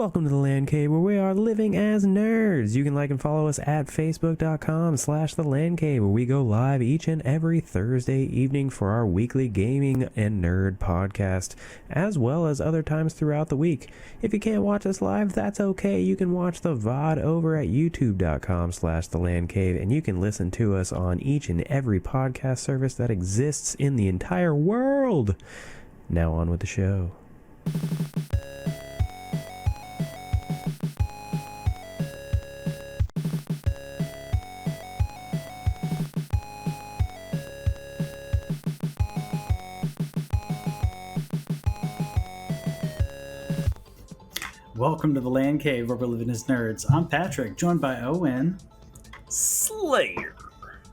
Welcome to the LandCave, where we are living as nerds. You can like and follow us at facebook.com/TheLanCave, where we go live each and every Thursday evening for our weekly gaming and nerd podcast, as well as other times throughout the week. If you can't watch us live, that's okay. You can watch the VOD over at youtube.com/TheLanCave, and you can listen to us on each and every podcast service that exists in the entire world. Now on with the show. Welcome to the LandCave, where we're living as nerds. I'm Patrick, joined by Owen. Slayer.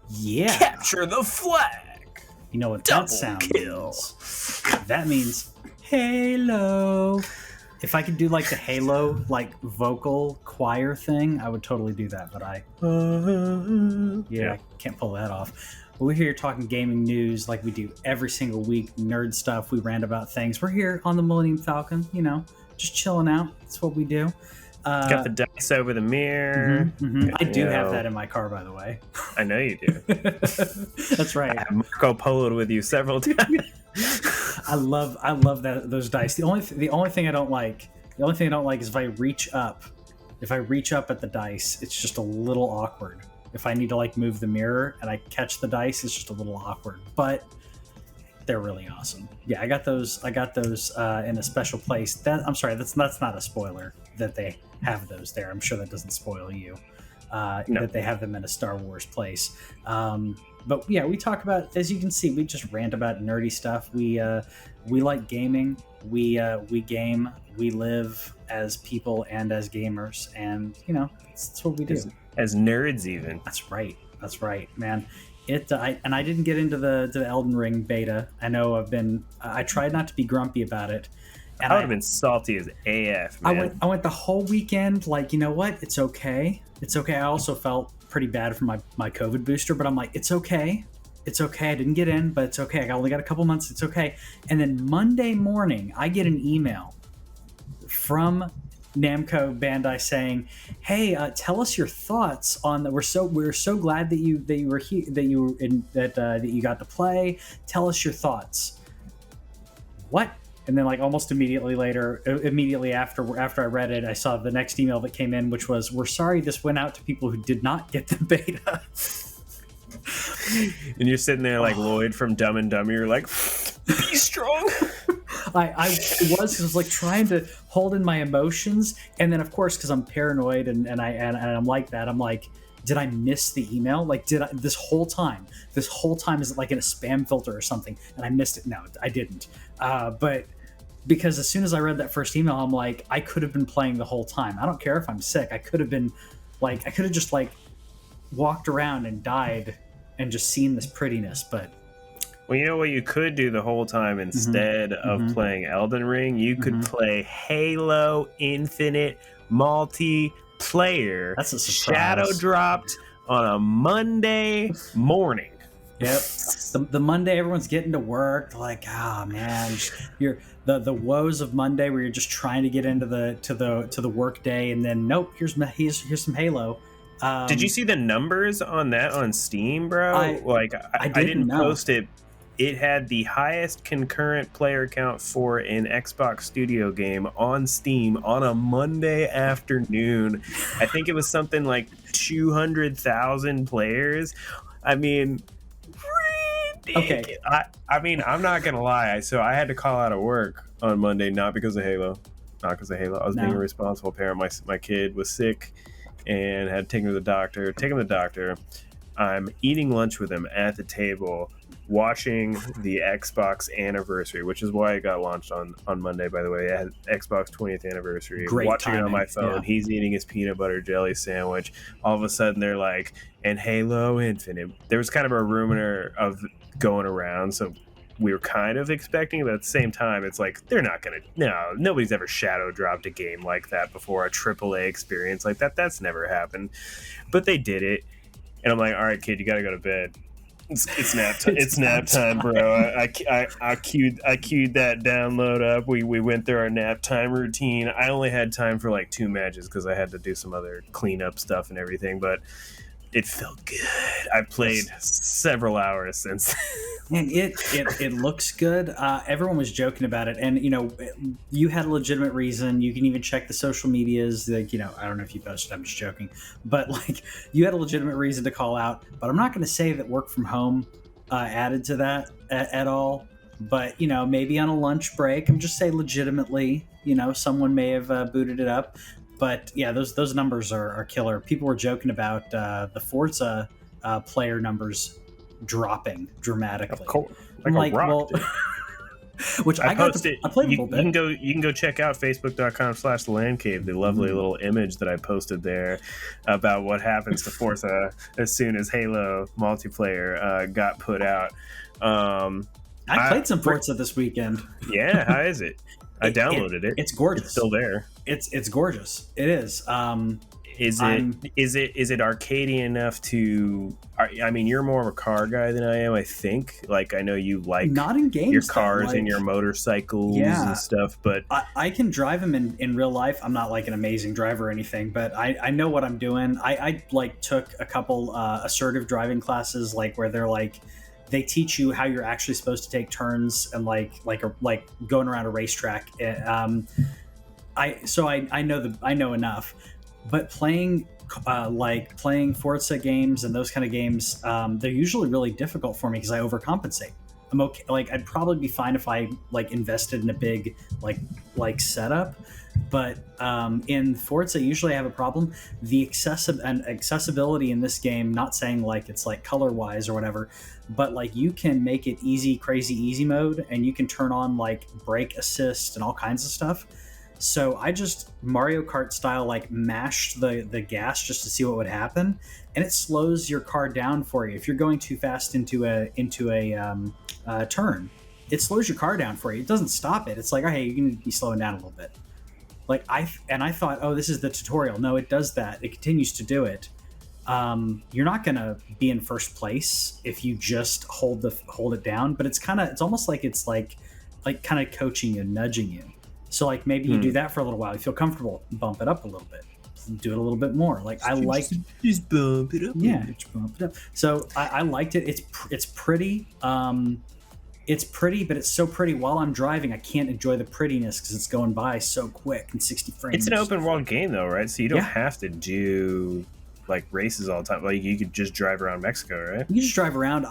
Yeah. Capture the flag. You know what Double that sound kill. means? That means Halo. If I could do like the Halo vocal choir thing, I would totally do that, but I can't pull that off. But we're here talking gaming news like we do every single week, nerd stuff. We rant about things. We're here on the Millennium Falcon, just chilling out. That's what we do. Got the dice over the mirror. I do have that in my car, by the way. I know you do. That's right. I have Marco Polo'd with you several times. I love those dice. The only thing I don't like is if I reach up at the dice, it's just a little awkward. If I need to move the mirror and I catch the dice, it's just a little awkward. But they're really awesome. Yeah, I got those in a special place. That's not a spoiler that they have those there. I'm sure that doesn't spoil you. No. That they have them in a Star Wars place. But yeah, we talk about, as you can see, we just rant about nerdy stuff. We like gaming. We game. We live as people and as gamers, and that's what we do. As nerds, even. That's right, man. I didn't get into the Elden Ring beta. I know I tried not to be grumpy about it. And I would have been salty as AF, man. I went the whole weekend you know what? It's okay. I also felt pretty bad for my COVID booster, but I'm like, it's okay. It's okay. I didn't get in, but it's okay. I only got a couple months. It's okay. And then Monday morning, I get an email from Namco Bandai saying, "Hey, tell us your thoughts on that. We're so glad that you were here, that you got to play. Tell us your thoughts." What? And then almost immediately after I read it, I saw the next email that came in, which was, "We're sorry this went out to people who did not get the beta." And you're sitting there Lloyd from Dumb and Dumber. You're like, "Be strong." I was trying to hold in my emotions, and then of course, because I'm paranoid and I'm like that, I'm like, did I miss the email? This whole time is it in a spam filter or something, and I missed it? No, I didn't. But because as soon as I read that first email, I'm like, I could have been playing the whole time. I don't care if I'm sick. I could have been I could have just walked around and died and just seen this prettiness, but. Well, you know what you could do the whole time instead of playing Elden Ring? You could play Halo Infinite multiplayer. That's a surprise. Shadow dropped on a Monday morning. Yep. The Monday everyone's getting to work. Man, you're the woes of Monday where you're just trying to get into the work day, and then nope, here's some Halo. Did you see the numbers on that on Steam, bro? I didn't post it. It had the highest concurrent player count for an Xbox Studio game on Steam on a Monday afternoon. I think it was something like 200,000 players. I mean, ridiculous. Okay. I'm not going to lie. So I had to call out of work on Monday, not because of Halo. I was being a responsible parent. My kid was sick and had to take him to the doctor. I'm eating lunch with him at the table, watching the Xbox anniversary, which is why it got launched on Monday, by the way. It had Xbox 20th anniversary. Great watching timing. It on my phone. Yeah. He's eating his peanut butter jelly sandwich. All of a sudden, they're like, and Halo Infinite. There was kind of a rumor of going around, so we were kind of expecting it, but at the same time, it's they're not going to... No, nobody's ever shadow dropped a game like that before, a AAA experience like that. That's never happened. But they did it. And I'm like, all right, kid, you got to go to bed. It's nap time. It's nap time, bro. I queued that download up. We went through our nap time routine. I only had time for like 2 matches because I had to do some other cleanup stuff and everything, but it felt good. I played several hours since. And it looks good. Everyone was joking about it, and you had a legitimate reason. You can even check the social medias. Like, I don't know if you posted. I'm just joking, but like you had a legitimate reason to call out. But I'm not going to say that work from home added to that at all. But maybe on a lunch break, I'm just saying legitimately. Someone may have booted it up. But yeah, those numbers are killer. People were joking about the Forza player numbers dropping dramatically. Of course, like a rock, which I played a little bit. You can go check out facebook.com/TheLanCave, the lovely little image that I posted there about what happens to Forza as soon as Halo multiplayer got put out. I played some Forza this weekend. Yeah, how is it? I downloaded it. It's gorgeous. It's still there. It's gorgeous. It is. Is it arcadey enough to? I mean, you're more of a car guy than I am. I think. Like, I know you like not in games, your cars and your motorcycles and stuff, but I can drive them in real life. I'm not like an amazing driver or anything, but I know what I'm doing. I like took a couple assertive driving classes, like where they're like they teach you how you're actually supposed to take turns and like going around a racetrack. I know enough. But playing Forza games and those kind of games, they're usually really difficult for me because I overcompensate. I'm okay. Like, I'd probably be fine if I like invested in a big like setup, but in Forza, usually I have a problem. The accessibility in this game, not saying like it's like color wise or whatever, but like you can make it crazy easy mode, and you can turn on like brake assist and all kinds of stuff. So I just Mario Kart style like mashed the gas just to see what would happen, and it slows your car down for you. If you're going too fast into a turn, it slows your car down for you. It doesn't stop it. It's like, oh, hey, you can be slowing down a little bit. Like I thought, oh, this is the tutorial. No, it does that. It continues to do it. You're not gonna be in first place if you just hold it down. But it's almost like it's like kind of coaching you, nudging you. So like maybe you do that for a little while. You feel comfortable, bump it up a little bit, do it a little bit more. Like I like just bump it up. Yeah, just bump it up. So I liked it. It's pretty. It's pretty, but it's so pretty while I'm driving, I can't enjoy the prettiness because it's going by so quick in 60 frames. It's an open world game though, right? So you don't have to do like races all the time. Like you could just drive around Mexico, right? You just drive around.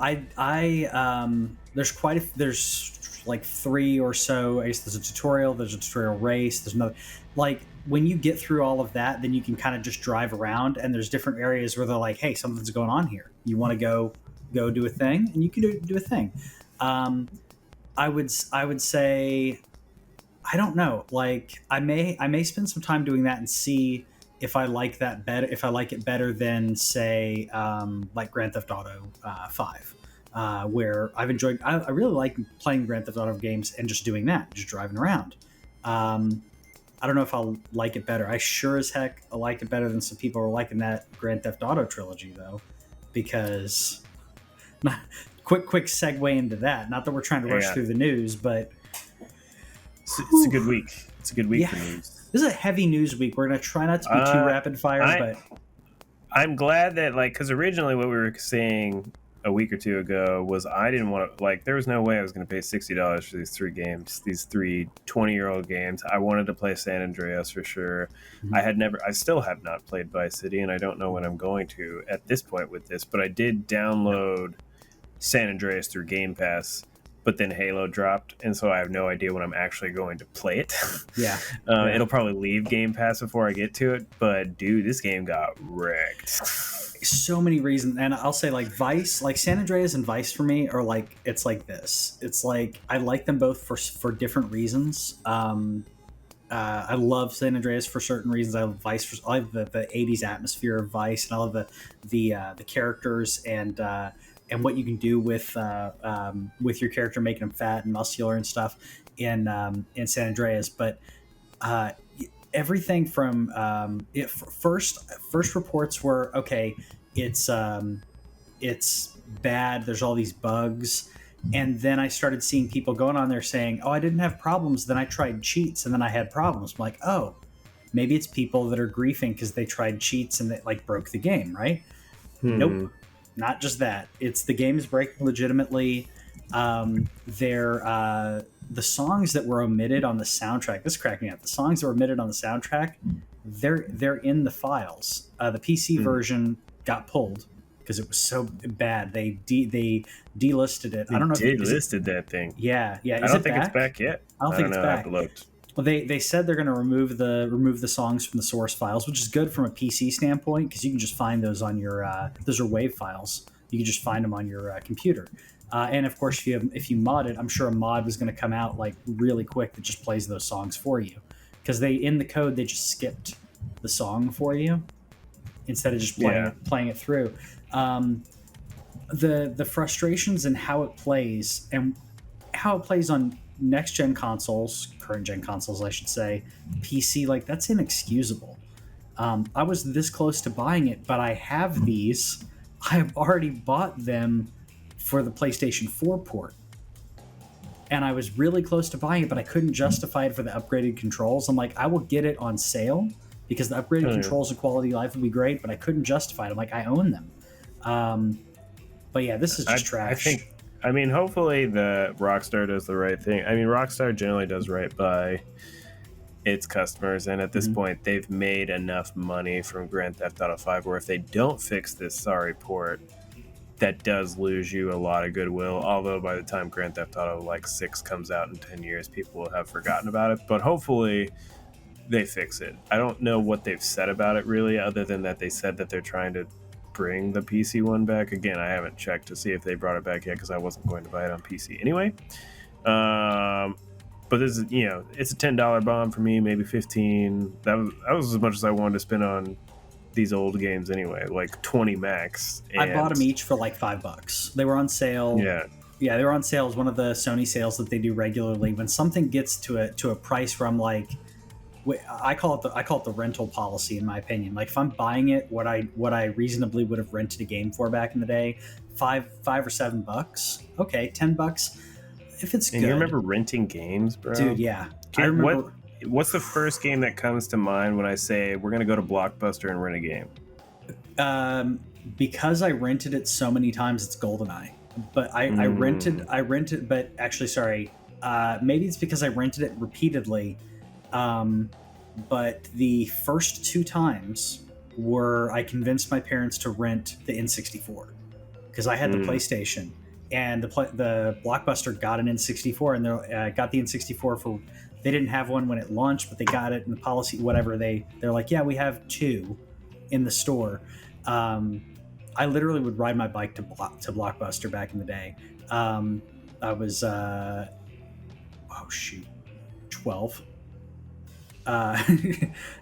There's like 3 or so. I guess there's a tutorial, there's a tutorial race, there's another. Like when you get through all of that, then you can kind of just drive around, and there's different areas where they're like, hey, something's going on here. You want to go do a thing, and you can do a thing. I would say, I don't know. Like I may spend some time doing that and see if I like that better. If I like it better than say like Grand Theft Auto 5. Where I've enjoyed, I really like playing Grand Theft Auto games and just doing that, just driving around. I don't know if I'll like it better. I sure as heck like it better than some people are liking that Grand Theft Auto trilogy, though, because quick segue into that. Not that we're trying to rush through the news, but it's a good week. It's a good week for news. This is a heavy news week. We're going to try not to be too rapid fire, but I'm glad that because originally what we were saying a week or two ago was I didn't want to, there was no way I was going to pay $60 for these 3 games, these 3 20-year-old games. I wanted to play San Andreas for sure. Mm-hmm. I still have not played Vice City, and I don't know when I'm going to at this point with this, but I did download San Andreas through Game Pass, but then Halo dropped, and so I have no idea when I'm actually going to play it. Yeah. It'll probably leave Game Pass before I get to it, but dude, this game got wrecked. So many reasons, and I'll say like Vice, like San Andreas and Vice for me are like, it's like this. It's like I like them both for different reasons. I love San Andreas for certain reasons. I love Vice I love the 80s atmosphere of Vice, and I love the characters and what you can do with your character, making them fat and muscular and stuff in San Andreas. But everything from first reports were okay. It's bad. There's all these bugs. And then I started seeing people going on there saying, oh, I didn't have problems. Then I tried cheats and then I had problems. I'm like, oh, maybe it's people that are griefing because they tried cheats and it like broke the game, right? Nope. Not just that. It's the game is breaking legitimately. The songs that were omitted on the soundtrack, this cracked me up. The songs that were omitted on the soundtrack, they're in the files. The PC version got pulled because it was so bad. They delisted it. I don't know if delisted that thing. Yeah. I don't think it's back yet. I don't think it's back. I haven't looked. Well, they said they're going to remove the songs from the source files, which is good from a PC standpoint because you can just find those on your those are WAV files. You can just find them on your computer. And of course, if you mod it, I'm sure a mod was going to come out like really quick that just plays those songs for you because in the code they just skipped the song for you instead of just playing it through. The frustrations and how it plays on next gen consoles, current gen consoles, I should say, PC, like that's inexcusable. I was this close to buying it, but I have these. I have already bought them for the PlayStation 4 port. And I was really close to buying it, but I couldn't justify it for the upgraded controls. I'm like, I will get it on sale because the upgraded controls and quality of life would be great, but I couldn't justify it. I'm like, I own them. But yeah, this is just trash. I mean, hopefully the Rockstar does the right thing. I mean, Rockstar generally does right by its customers, and at this point, they've made enough money from Grand Theft Auto 5 where if they don't fix this sorry port, that does lose you a lot of goodwill. Although by the time Grand Theft Auto 6 comes out in 10 years, people will have forgotten about it. But hopefully they fix it. I don't know what they've said about it really, other than that they said that they're trying to bring the PC one back. Again, I haven't checked to see if they brought it back yet because I wasn't going to buy it on PC anyway. But this is, it's a $10 bomb for me, maybe 15. That was as much as I wanted to spend on these old games anyway, like 20 max. I bought them each for like $5. They were on sale. Yeah, they were on sale. It was one of the Sony sales that they do regularly. When something gets to a price where I'm like, I call it the rental policy, in my opinion. Like if I'm buying it, what I reasonably would have rented a game for back in the day, $5 or $7. Okay, $10 if it's good. And you remember renting games, bro? Dude, yeah. I remember. What's the first game that comes to mind when I say we're going to go to Blockbuster and rent a game? Because I rented it so many times, it's GoldenEye. But I rented, but actually, sorry. Maybe it's because I rented it repeatedly. But the first 2 times I convinced my parents to rent the N64 because I had the PlayStation. And the Blockbuster got an N64, and they got the N64 for. They didn't have one when it launched, but they got it in the policy. Whatever they're like, yeah, we have 2 in the store. I literally would ride my bike to Blockbuster back in the day. I was 12.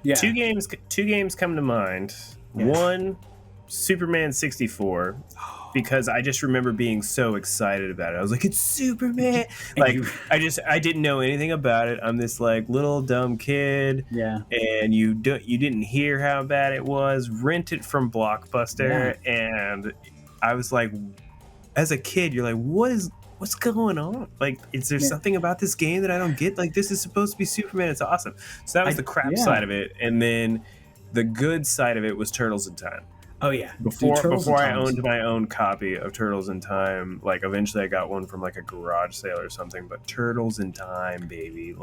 Yeah. Two games come to mind. Yeah. One, Superman 64. Because I just remember being so excited about it. I was like, it's Superman. I didn't know anything about it. I'm this little dumb kid. Yeah. And you didn't hear how bad it was. Rent it from Blockbuster. Yeah. And I was like, as a kid, you're like, what's going on? Like, is there something about this game that I don't get? Like, this is supposed to be Superman. It's awesome. So that was the crap side of it. And then the good side of it was Turtles in Time. Oh yeah. Before I owned my own copy of Turtles in Time, eventually I got one from a garage sale or something, but Turtles in Time, baby,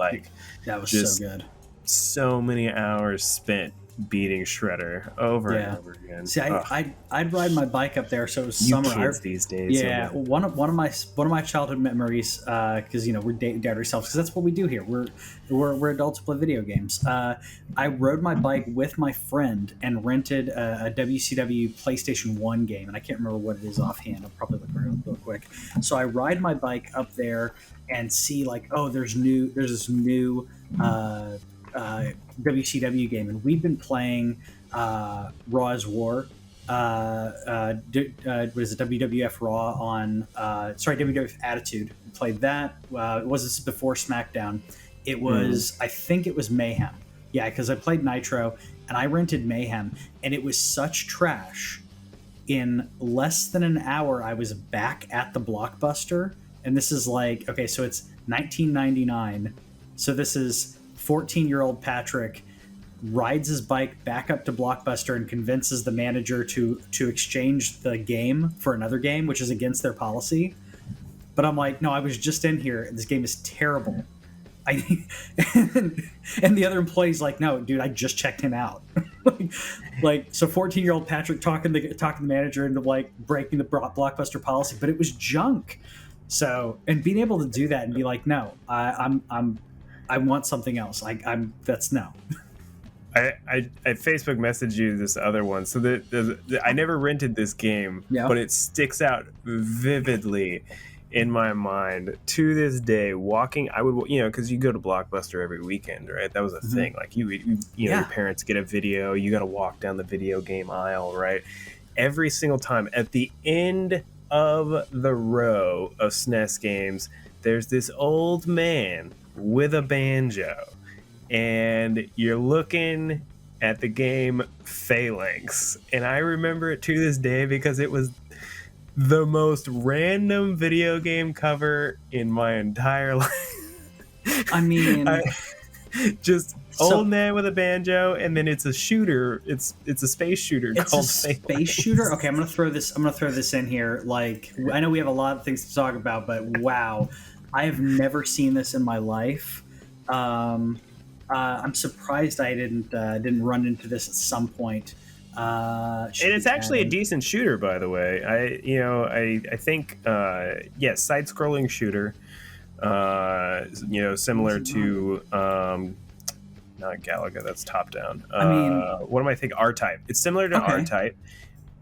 that was so good. So many hours spent beating Shredder over and over again. See, I'd ride my bike up there, so it was summer. Kids these days. Yeah, one of my childhood memories, because we're dad ourselves, because that's what we do here. We're adults who play video games. I rode my bike with my friend and rented a WCW PlayStation 1 game, and I can't remember what it is offhand. I'll probably look real quick. So I ride my bike up there and see there's this new WCW game, and we've been playing Raw's War. What is it? WWF Raw on WWF Attitude. We played that. Was this before SmackDown? It was. I think it was Mayhem. Yeah, because I played Nitro and I rented Mayhem, and it was such trash in less than an hour, I was back at the Blockbuster. And this is like, okay, so it's 1999. So this is 14-year-old Patrick rides his bike back up to Blockbuster and convinces the manager to exchange the game for another game, which is against their policy. But I'm like, no, I was just in here. This game is terrible. And the other employee's like, no, dude, I just checked him out. So 14-year-old Patrick talking the manager into like breaking the Blockbuster policy, but it was junk. So, and being able to do that and be like, no, I want something else. That's no. I Facebook messaged you this other one. So I never rented this game, but it sticks out vividly in my mind to this day. I would, because you go to Blockbuster every weekend, right? That was a thing. Like your parents get a video, you got to walk down the video game aisle, right? Every single time at the end of the row of SNES games, there's this old man with a banjo, and you're looking at the game Phalanx. And I remember it to this day because it was the most random video game cover in my entire life. I mean, old man with a banjo, and then it's a shooter. It's a space shooter called Phalanx. Space shooter. Okay, I'm gonna throw this in here. Like, I know we have a lot of things to talk about, but wow, I have never seen this in my life. I'm surprised I didn't run into this at some point. And it's actually a decent shooter, by the way. I think side-scrolling shooter. Similar to not Galaga, that's top down. What am I thinking? R-Type. It's similar to R-Type.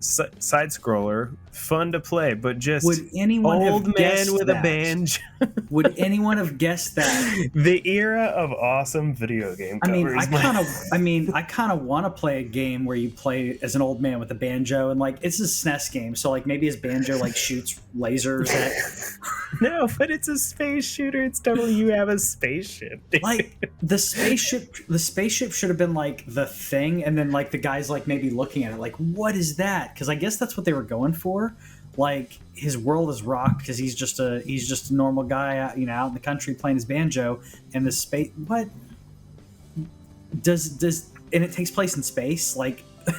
Side scroller, fun to play, but just old man with a banjo. Would anyone have guessed that? The era of awesome video game covers. I kind of want to play a game where you play as an old man with a banjo, and like it's a SNES game, so like maybe his banjo like shoots lasers at. No, but it's a space shooter. It's totally you have a spaceship. Like the spaceship should have been like the thing, and then like the guy's like maybe looking at it like, what is that? Because I guess that's what they were going for. Like his world is rocked because he's just a normal guy out in the country playing his banjo, and the space. What does and it takes place in space? Like, all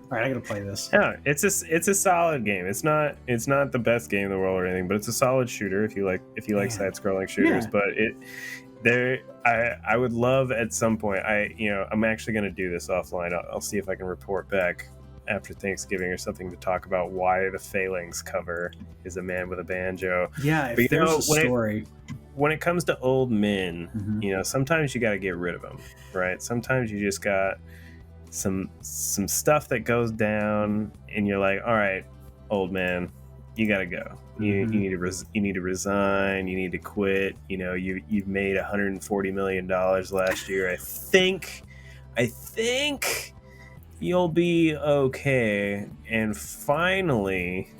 right, I gotta play this. Yeah, it's a solid game. It's not the best game in the world or anything, but it's a solid shooter if you like side scrolling shooters. Yeah. But I would love at some point. I'm actually gonna do this offline. I'll see if I can report back after Thanksgiving or something to talk about why the Phalanx cover is a man with a banjo. Yeah, if there's a story. When it comes to old men, sometimes you got to get rid of them, right? Sometimes you just got some stuff that goes down, and you're like, all right, old man, you got to go. You need to resign. You need to quit. You've made $140 million last year. I think you'll be okay. And finally,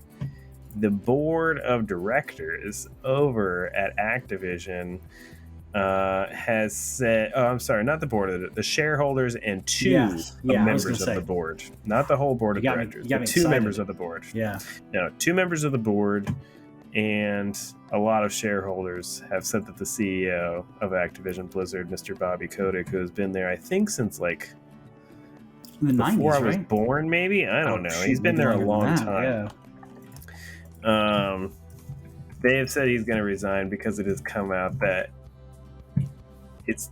the board of directors over at Activision has said, not the board, the shareholders and two members of the board, not the whole board of directors, but two members of the board. Yeah. No, two members of the board and a lot of shareholders have said that the CEO of Activision Blizzard, Mr. Bobby Kotick, who has been there, I think, since like in the 90s, before I was right? born, maybe. I don't know. He's been there a long time. Yeah. They have said he's going to resign because it has come out that it's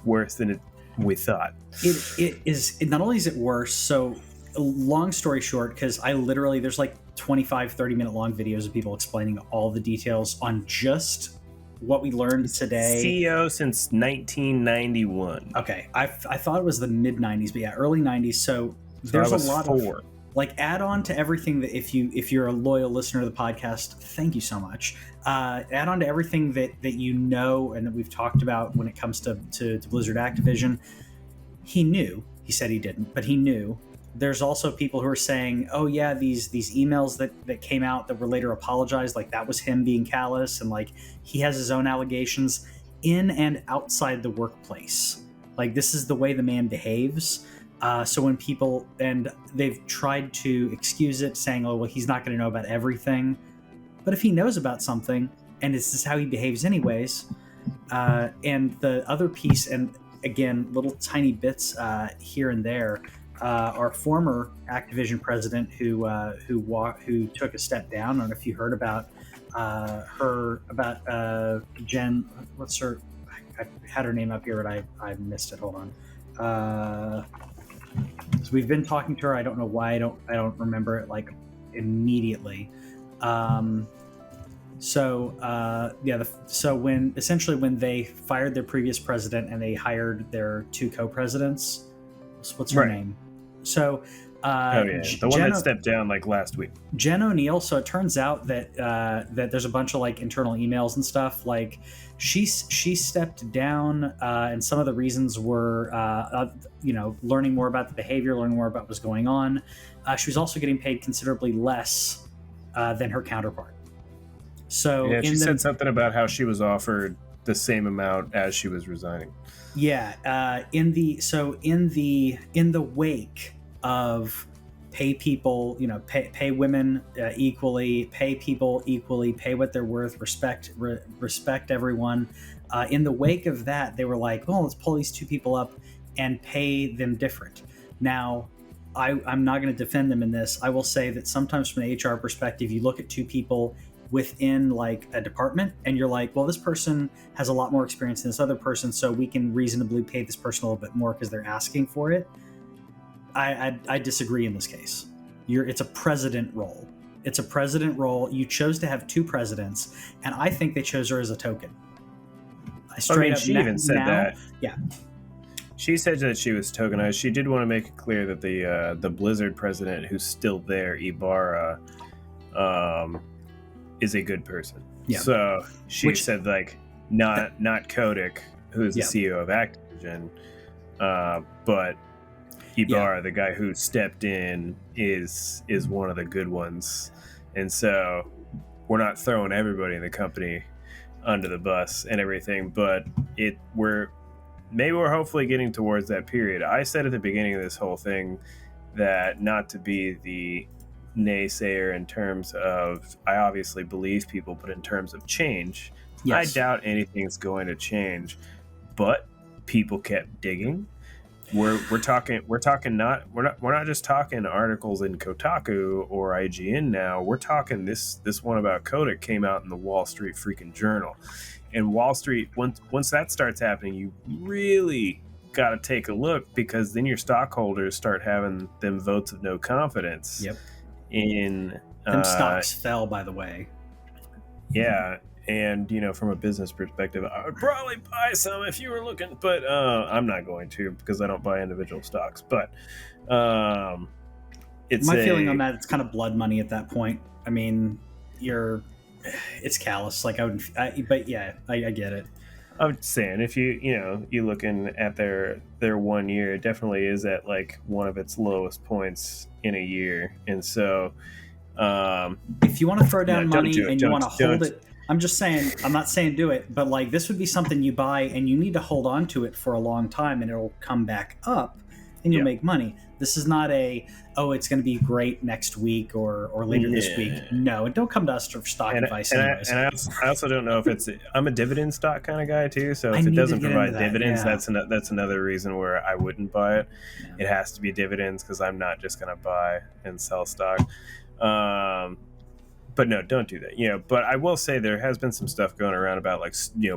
worse than we thought. It is. Not only is it worse. So, long story short, because there's like 25, 30-minute long videos of people explaining all the details on just what we learned today. CEO since 1991. Okay, I thought it was the mid 90s, but yeah, early 90s. So there's a lot of add on to everything that if you're a loyal listener to the podcast, thank you so much. Add on to everything that you know and that we've talked about when it comes to Blizzard Activision. He said he didn't, but he knew. There's also people who are saying, oh yeah, these emails that came out that were later apologized, like that was him being callous, and like he has his own allegations in and outside the workplace. Like this is the way the man behaves. So when people, and they've tried to excuse it, saying, oh, well, he's not going to know about everything. But if he knows about something, and this is how he behaves anyways, and the other piece, and again, little tiny bits here and there, our former Activision president who took a step down. I don't know if you heard about Jen. What's her? I had her name up here, but I missed it. Hold on. So we've been talking to her. I don't know why. I don't remember it like immediately. So when they fired their previous president and they hired their two co-presidents, what's her name? So the one that stepped down like last week, Jen O'Neill. So it turns out that that there's a bunch of like internal emails and stuff. Like she stepped down, and some of the reasons were learning more about the behavior, learning more about what was going on. She was also getting paid considerably less than her counterpart. So yeah, she said something about how she was offered the same amount as she was resigning. Yeah, in the wake of pay people, pay women equally, pay people equally, pay what they're worth, respect everyone. In the wake of that, they were like, oh, let's pull these two people up and pay them different. Now, I'm not going to defend them in this. I will say that sometimes from an HR perspective, you look at two people within like a department and you're like, well, this person has a lot more experience than this other person, so we can reasonably pay this person a little bit more because they're asking for it. I disagree in this case. It's a president role. It's a president role. You chose to have two presidents, and I think they chose her as a token. She even said that. Yeah. She said that she was tokenized. She did want to make it clear that the Blizzard president, who's still there, Ibarra, is a good person. Yeah. So she said like not Kotick, who's the CEO of Activision, but Ibarra, the guy who stepped in, is one of the good ones. And so we're not throwing everybody in the company under the bus and everything, but we're hopefully getting towards that period. I said at the beginning of this whole thing that not to be the naysayer in terms of, I obviously believe people, but in terms of change, I doubt anything's going to change. But people kept digging. We're not just talking articles in Kotaku or IGN now. We're talking this one about Kotick came out in the Wall Street freaking Journal. And Wall Street, once that starts happening, you really got to take a look, because then your stockholders start having them votes of no confidence. Yep. In them stocks fell, by the way. Yeah. And, from a business perspective, I would probably buy some if you were looking, but I'm not going to, because I don't buy individual stocks. But it's my feeling on that, it's kind of blood money at that point. I mean, it's callous. Like but yeah, I get it. I'm saying if you looking at their 1 year, it definitely is at like one of its lowest points in a year. And so if you want to throw down money and you want to hold it, I'm just saying, I'm not saying do it, but like this would be something you buy and you need to hold on to it for a long time, and it'll come back up and you'll make money. This is not it's going to be great next week or later this week. No, and don't come to us for stock advice. Anyways. And I also don't know if I'm a dividend stock kind of guy too. So if it doesn't provide dividends, that's another reason where I wouldn't buy it. Yeah. It has to be dividends, because I'm not just going to buy and sell stock. But no, don't do that. But I will say there has been some stuff going around about like,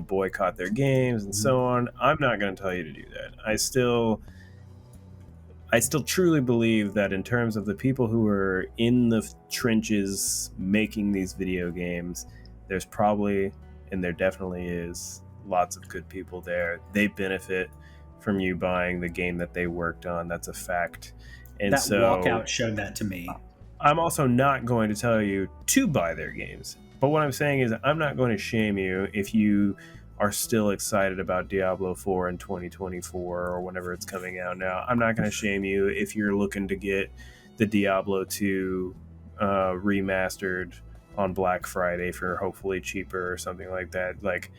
boycott their games and so on. I'm not going to tell you to do that. I still truly believe that in terms of the people who are in the trenches making these video games, there's probably, and there definitely is, lots of good people there. They benefit from you buying the game that they worked on. That's a fact. And that walkout showed that to me. I'm also not going to tell you to buy their games. But what I'm saying is I'm not going to shame you if you are still excited about Diablo 4 in 2024 or whenever it's coming out now. I'm not going to shame you if you're looking to get the Diablo 2 remastered on Black Friday for hopefully cheaper or something like that. Like,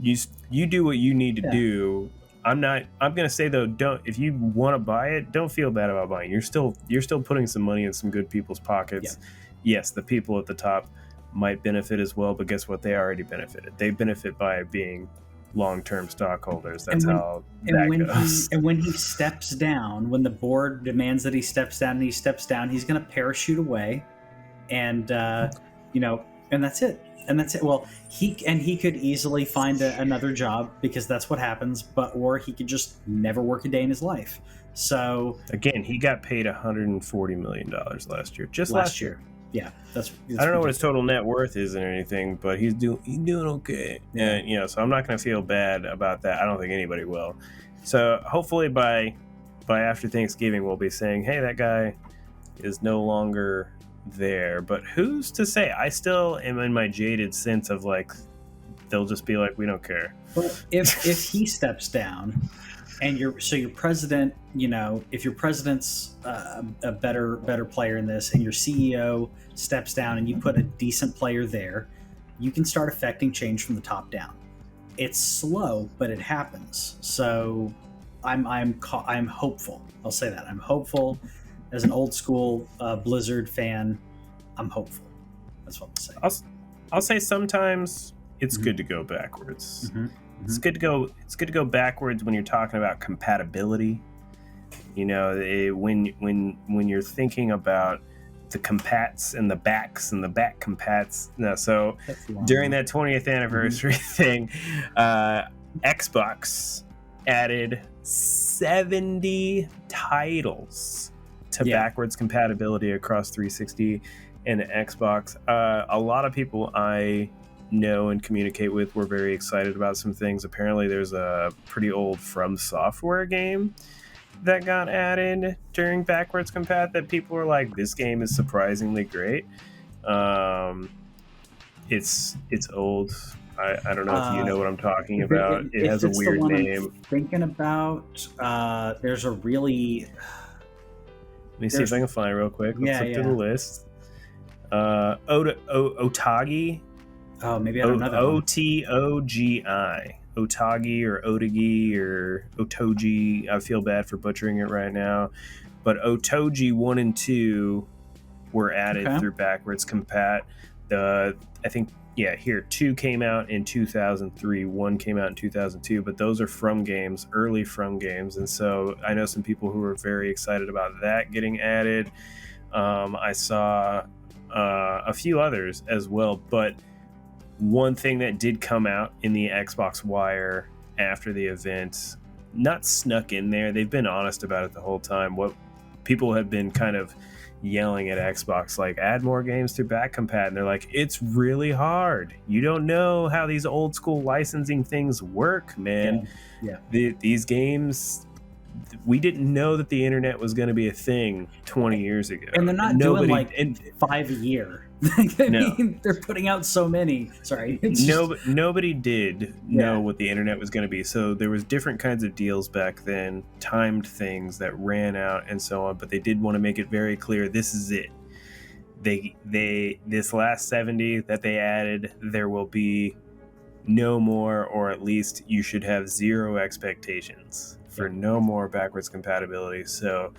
you do what you need to do. I'm gonna say though, don't, if you want to buy it, don't feel bad about buying. You're still putting some money in some good people's pockets. Yeah. Yes, the people at the top might benefit as well, but guess what? They already benefited. They benefit by being long-term stockholders. That's how that goes. And when he steps down, when the board demands that he steps down, and he steps down, he's going to parachute away, and and that's it. And that's it. Well, he could easily find another job, because that's what happens. Or he could just never work a day in his life. So again, he got paid $140 million last year. Just last year. Yeah, that's I don't know what his total net worth is or anything, but he's doing okay. Yeah. And so I'm not going to feel bad about that. I don't think anybody will. So hopefully by after Thanksgiving, we'll be saying, hey, that guy is no longer there. But who's to say? I still am in my jaded sense of like, they'll just be like, we don't care. Well, if he steps down, and your president, if your president's a better player in this, and your CEO steps down, and you put a decent player there, you can start affecting change from the top down. It's slow, but it happens. So I'm hopeful. I'll say that I'm hopeful. As an old school Blizzard fan, I'm hopeful. That's what I'll say. I'll say sometimes it's good to go backwards. Mm-hmm. It's good to go backwards when you're talking about compatibility. When you're thinking about the compats and the backs and the back compats. So during that 20th anniversary thing, Xbox added 70 titles to backwards compatibility across 360 and Xbox. A lot of people I know and communicate with were very excited about some things. Apparently there's a pretty old From Software game that got added during backwards compat that people were like, this game is surprisingly great. It's old. I don't know if you know what I'm talking about. It has a weird name. I'm thinking about there's a really, let me see if I can find it real quick. Let's look to the list. Otagi. Oh, maybe I don't know that one. Otogi. Otagi or Otagi or Otogi. I feel bad for butchering it right now. But Otogi 1 and 2 were added through backwards compat. I think 2 came out in 2003, 1 came out in 2002, but those are From games, early From games. And so I know some people who were very excited about that getting added. I saw a few others as well, but one thing that did come out in the Xbox Wire after the event, not snuck in there, they've been honest about it the whole time. What people have been kind of yelling at Xbox, like, add more games through back compat, and they're like, it's really hard. You don't know how these old school licensing things work, man. These games, we didn't know that the internet was going to be a thing 20 years ago, and they're not doing like 5 a year. I mean, they're putting out so many. Sorry, nobody did know what the internet was going to be. So there was different kinds of deals back then, timed things that ran out and so on. But they did want to make it very clear, this is it. They this last 70 that they added, there will be no more, or at least you should have zero expectations for no more backwards compatibility. So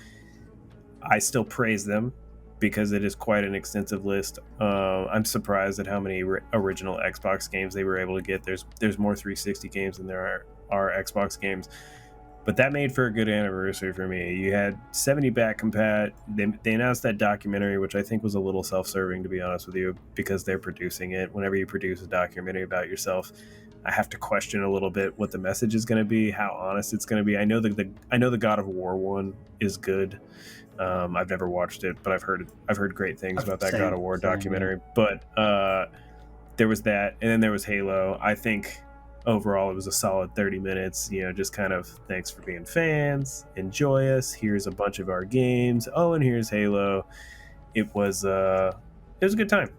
I still praise them, because it is quite an extensive list. I'm surprised at how many original Xbox games they were able to get. There's more 360 games than there are Xbox games. But that made for a good anniversary for me. You had 70 back compat. They announced that documentary, which I think was a little self-serving, to be honest with you, because they're producing it. Whenever you produce a documentary about yourself, I have to question a little bit what the message is going to be, how honest it's going to be. I know the God of War one is good. I've never watched it, but I've heard great things about that God of War documentary. But there was that, and then there was Halo. I think overall it was a solid 30 minutes. Just kind of thanks for being fans. Enjoy us. Here's a bunch of our games. Oh, and here's Halo. It was a good time.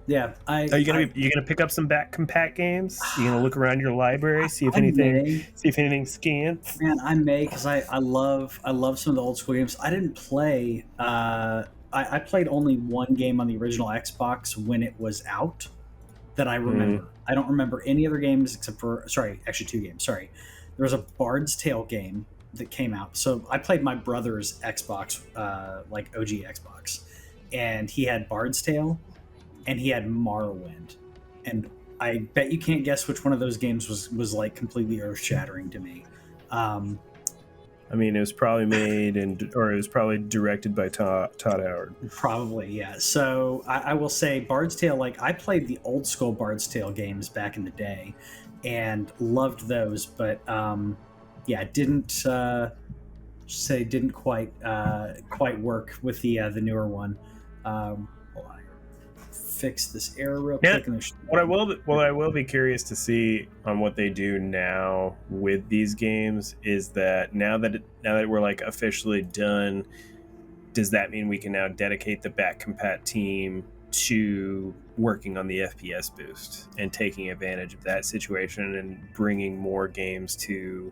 Yeah, Are you gonna pick up some back compat games? You gonna look around your library, see if anything scans? Man, I may, because I love some of the old school games. I didn't play. I played only one game on the original Xbox when it was out that I remember. I don't remember any other games except for, actually 2 games. There there was a Bard's Tale game that came out. So I played my brother's Xbox, like OG Xbox, and he had Bard's Tale, and he had Morrowind, and I bet you can't guess which one of those games was like completely earth shattering to me. I mean, it was probably made or it was probably directed by Todd Howard. Probably, yeah. So I will say Bard's Tale, like I played the old school Bard's Tale games back in the day and loved those, but yeah, didn't quite work with the newer one. Hold on, fix this error real quick. What I will be curious to see on what they do now with these games is that now that we're like officially done, does that mean we can now dedicate the back compat team to working on the FPS boost and taking advantage of that situation and bringing more games to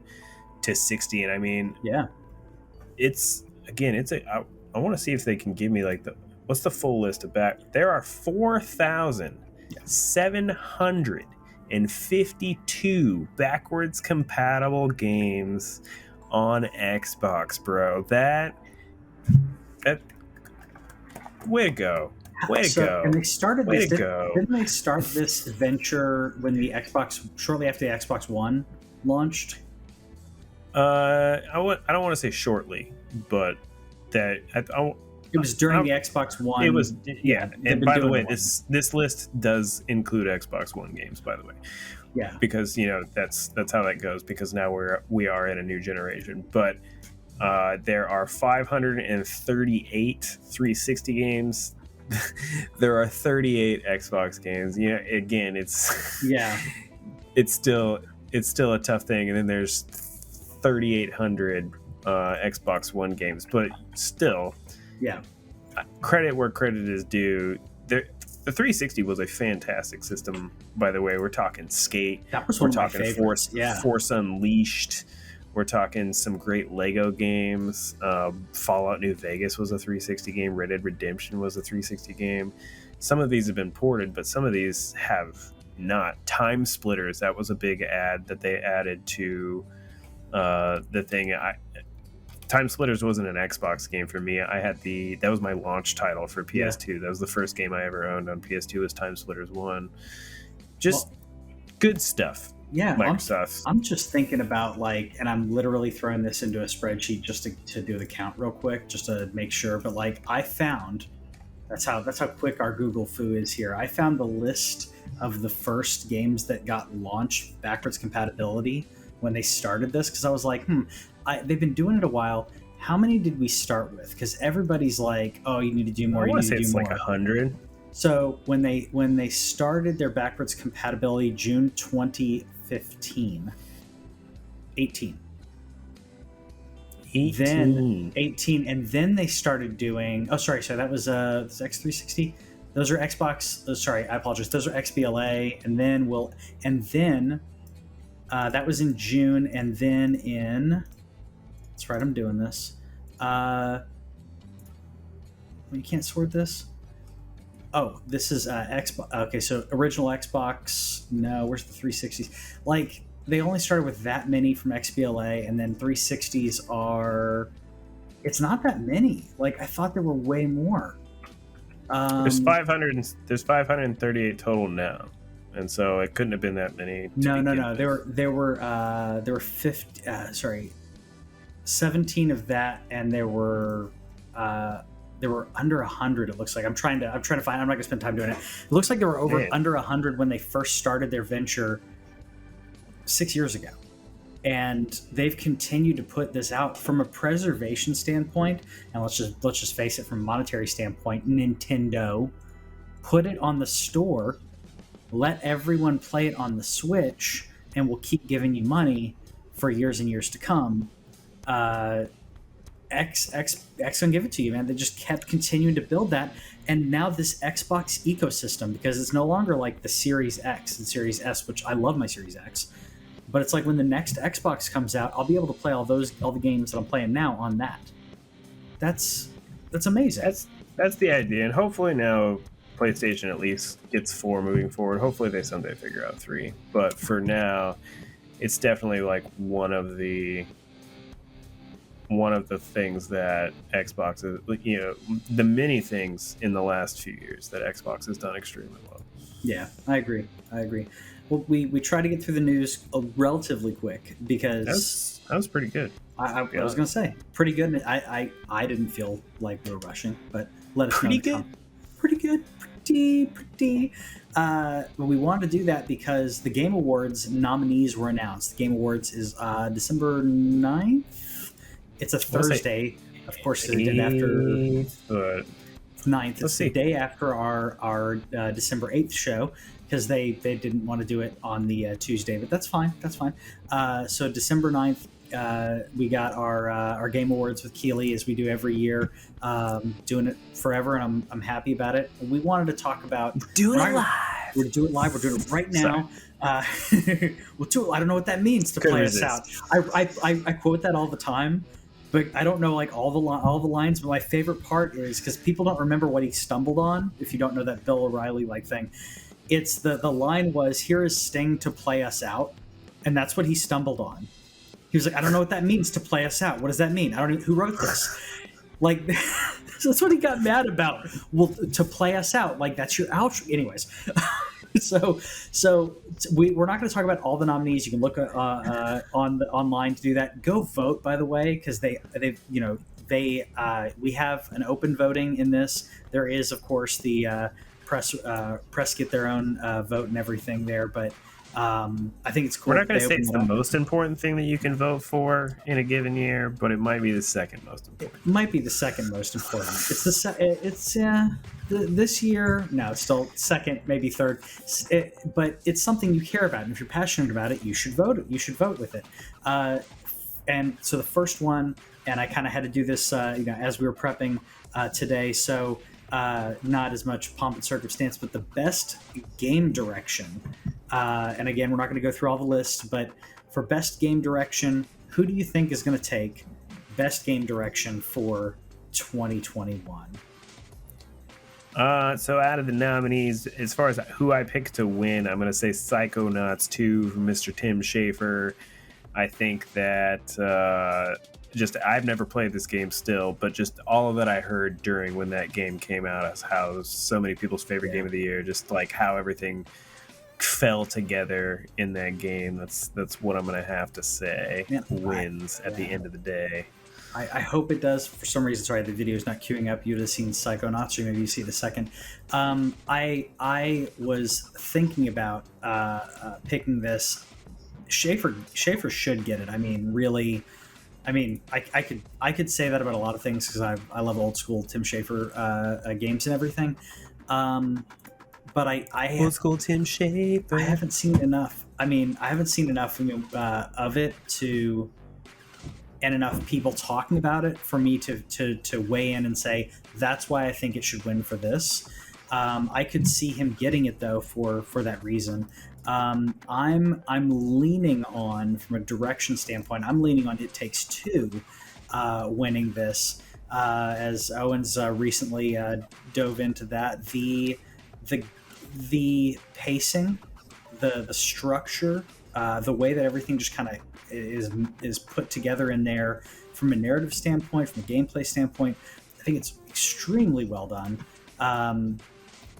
60? And I mean, yeah, I want to see if they can give me like what's the full list of back? There are 4,752 backwards compatible games on Xbox, bro. That way to go. Way to go. And they started way this. Didn't they start this venture when the Xbox, shortly after the Xbox One launched? I don't want to say shortly, but that it was during the Xbox One. It was, yeah. And by the way, this list does include Xbox One games, by the way. Yeah. Because that's how that goes. Because now we are in a new generation. But there are 538 360 games. There are 38 Xbox games. Again, it's it's still a tough thing. And then there's 3,800 Xbox One games, but still. Yeah, credit where credit is due. The 360 was a fantastic system, by the way. We're talking Skate. That was one of my favorites. Force Unleashed. We're talking some great Lego games. Fallout New Vegas was a 360 game. Red Dead Redemption was a 360 game. Some of these have been ported, but some of these have not. Time Splitters, that was a big ad that they added to the thing. Time Splitters wasn't an Xbox game for me. That was my launch title for PS2. Yeah. That was the first game I ever owned on PS2 was Time Splitters 1. Just good stuff. Yeah, Microsoft. I'm just thinking about and I'm literally throwing this into a spreadsheet just to do the count real quick, just to make sure. But I found that's how quick our Google foo is here. I found the list of the first games that got launched backwards compatibility when they started this, because I was like, they've been doing it a while. How many did we start with? Because everybody's like, oh, you need to do more. You need to do more. Like 100. So when they started their backwards compatibility, June 2015, 18. Then 18, and then they started doing. Oh, sorry. So that was X360. Those are Xbox. Sorry, I apologize. Those are XBLA, and then that was in June, and then in. That's right, I'm doing this. You can't sort this? Oh, this is Xbox. Okay, so original Xbox. No, where's the 360s? They only started with that many from XBLA, and then 360s are... It's not that many. I thought there were way more. There's 538 total now. And so it couldn't have been that many. No. There were 17 of that, and there were under 100. It looks like I'm trying to find. I'm not gonna spend time doing it. It looks like there were under 100 when they first started their venture 6 years ago, and they've continued to put this out from a preservation standpoint. And let's just face it, from a monetary standpoint, Nintendo put it on the store. Let everyone play it on the Switch, and we'll keep giving you money for years and years to come. X gonna give it to you, man. They just kept continuing to build that, and now this Xbox ecosystem, because it's no longer like the Series X and Series S, which I love my Series X, but it's like when the next Xbox comes out, I'll be able to play all the games that I'm playing now on that. That's amazing. That's the idea, and hopefully now PlayStation at least gets 4 moving forward. Hopefully they someday figure out 3, but for now, it's definitely like one of the things that Xbox is, the many things in the last few years that Xbox has done extremely well. Yeah, I agree. Well, we try to get through the news relatively quick because that was pretty good. I was going to say pretty good. I didn't feel like we were rushing, but let us know. Pretty good. Pretty. But we wanted to do that because the Game Awards nominees were announced. The Game Awards is December 9th. It's a Thursday. Of course, they did after 9th. It's the day after our December 8th show because they didn't want to do it on the Tuesday, but that's fine. So December 9th, we got our Game Awards with Keeley, as we do every year, doing it forever, and I'm happy about it. And we wanted to talk about We're doing it live. We're doing it right now. We'll do it. I don't know what that means to play us out. I quote that all the time, but I don't know like all the lines. But my favorite part is because people don't remember what he stumbled on. If you don't know that Bill O'Reilly thing, it's the line was, "Here is Sting to play us out," and that's what he stumbled on. He was like, "I don't know what that means to play us out. What does that mean? I don't know who wrote this." Like, that's what he got mad about. Well, to play us out, like that's your outro. Anyways, so we're not going to talk about all the nominees. You can look online to do that. Go vote, by the way, because we have an open voting in this. There is, of course, the press get their own vote and everything there, but. I think it's cool. We're not going to say it's the most important thing that you can vote for in a given year, but it might be the second most important. It might be the second most important. This year. No, it's still second, maybe third. But it's something you care about, and if you're passionate about it, you should vote. You should vote with it. And so the first one, and I kind of had to do this, as we were prepping today. So not as much pomp and circumstance, but the best game direction. And again, we're not going to go through all the lists, but for best game direction, who do you think is going to take best game direction for 2021? So out of the nominees, as far as who I picked to win, I'm going to say Psychonauts 2 from Mr. Tim Schafer. I think that I've never played this game still, but just all of that I heard during when that game came out is how it was so many people's favorite game of the year, just like how everything fell together in that game. That's what I'm going to have to say wins at the end of the day. I hope it does. For some reason, sorry, the video is not queuing up. You'd have seen Psychonauts, or maybe you see the second. I was thinking about picking this. Schafer should get it. I mean, really. I mean, I could say that about a lot of things because I love old school Tim Schafer games and everything. But I old school Tim Schafer. I haven't seen enough. I mean, I haven't seen enough of it and enough people talking about it for me to weigh in and say that's why I think it should win for this. I could see him getting it though for that reason. I'm leaning on, from a direction standpoint, I'm leaning on It Takes Two winning this. As Owens recently dove into that, the pacing, the structure, the way that everything just kind of is put together in there from a narrative standpoint, from a gameplay standpoint, I think it's extremely well done.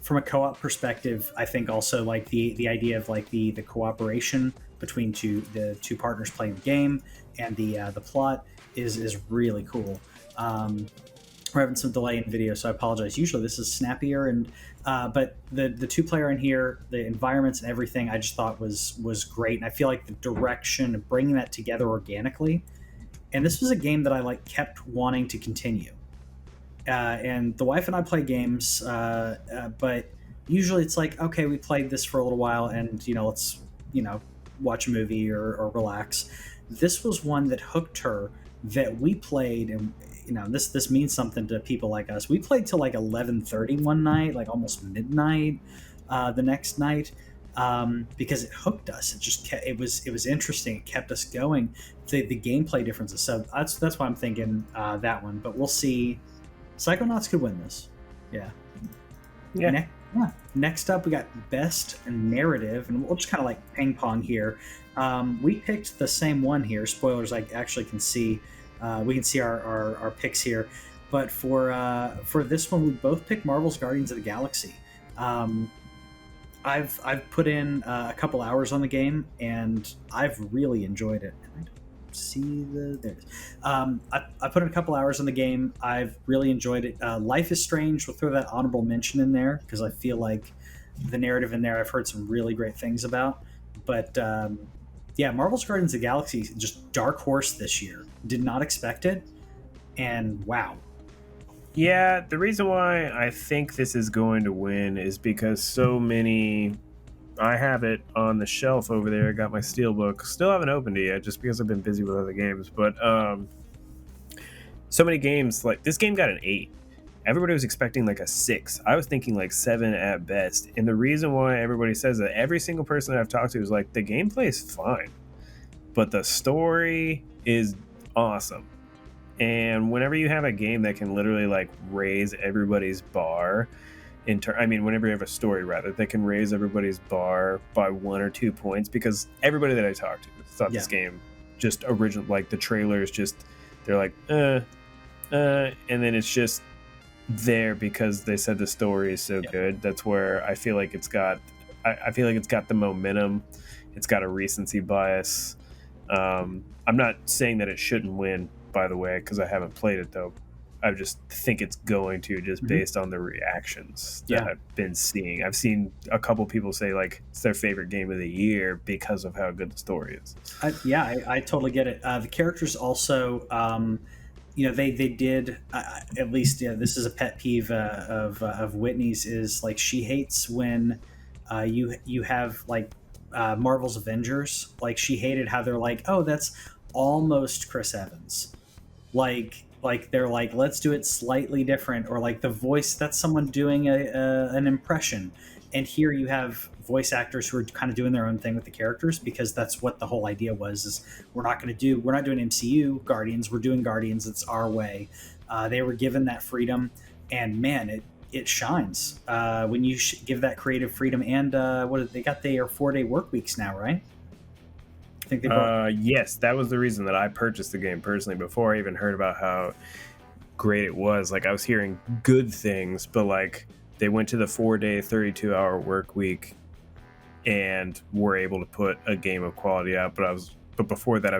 From a co-op perspective, I think also like the idea of like the cooperation between the two partners playing the game and the plot is really cool. We're having some delay in video, so I apologize. Usually this is snappier, and but the two player in here, the environments and everything, I just thought was great, and I feel like the direction of bringing that together organically. And this was a game that I like kept wanting to continue. And the wife and I play games, but usually it's like, okay, we played this for a little while, and let's watch a movie or relax. This was one that hooked her, that we played, and this means something to people like us. We played till like 11:30 one night, like almost midnight the next night, because it hooked us. It was interesting. It kept us going. The gameplay differences. So that's why I'm thinking that one. But we'll see. Psychonauts could win this. Yeah. Next up, we got best narrative, and we'll just kind of like ping pong here. We picked the same one here. Spoilers, I actually can see. We can see our picks here. But for this one, we both picked Marvel's Guardians of the Galaxy. I've put in a couple hours on the game, and I've really enjoyed it. I don't see there it is. I put in a couple hours on the game. I've really enjoyed it. Life is Strange. We'll throw that honorable mention in there because I feel like the narrative in there I've heard some really great things about. But yeah, Marvel's Guardians of the Galaxy, just dark horse this year. Did not expect it, and wow. Yeah, the reason why I think this is going to win is because so many. I have it on the shelf over there. I got my Steelbook. Still haven't opened it yet, just because I've been busy with other games. But so many games, like this game got an 8. Everybody was expecting like a 6. I was thinking like 7 at best. And the reason why everybody says that, every single person that I've talked to is like, the gameplay is fine, but the story is awesome. And whenever you have a game that can literally like raise everybody's bar, whenever you have a story rather that can raise everybody's bar by 1 or 2 points, because everybody that I talked to thought this game just original, like the trailers, just they're like, and then it's just there because they said the story is so good. That's where I feel like it's got. I feel like it's got the momentum. It's got a recency bias. I'm not saying that it shouldn't win, by the way, because I haven't played it though. I just think it's going to, just based on the reactions that I've been seeing. I've seen a couple people say like it's their favorite game of the year because of how good the story is. I totally get it. The characters also, they did at least. This is a pet peeve of Whitney's, is like she hates when you have like Marvel's Avengers. Like she hated how they're like, oh, that's almost Chris Evans. Like they're like, let's do it slightly different, or like the voice, that's someone doing an impression. And here you have voice actors who are kind of doing their own thing with the characters, because that's what the whole idea was, is we're not doing MCU Guardians, we're doing Guardians, it's our way. They were given that freedom, and man, it shines when you give that creative freedom. And they got their 4-day work weeks now, right? Yes, that was the reason that I purchased the game personally, before I even heard about how great it was. Like I was hearing good things, but like they went to the 4-day 32-hour work week and were able to put a game of quality out. But before that, I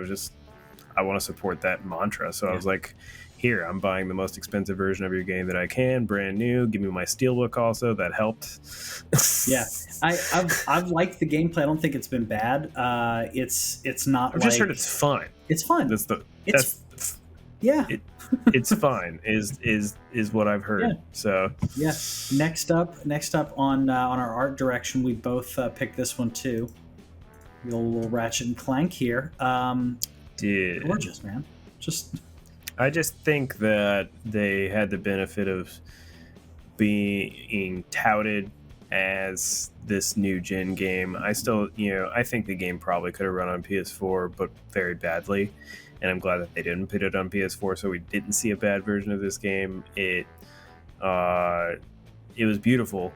want to support that mantra. So I was like, here, I'm buying the most expensive version of your game that I can, brand new. Give me my Steelbook also. That helped. Yeah, I've liked the gameplay. I don't think it's been bad. It's not. I've just heard it's fun. It's fun. It's fine. Is what I've heard. Yeah. So yeah. Next up on our art direction, we both picked this one too. A little Ratchet and Clank here. Dude, gorgeous, man. I just think that they had the benefit of being touted as this new gen game. I think the game probably could have run on PS4, but very badly. And I'm glad that they didn't put it on PS4, so we didn't see a bad version of this game. It was beautiful,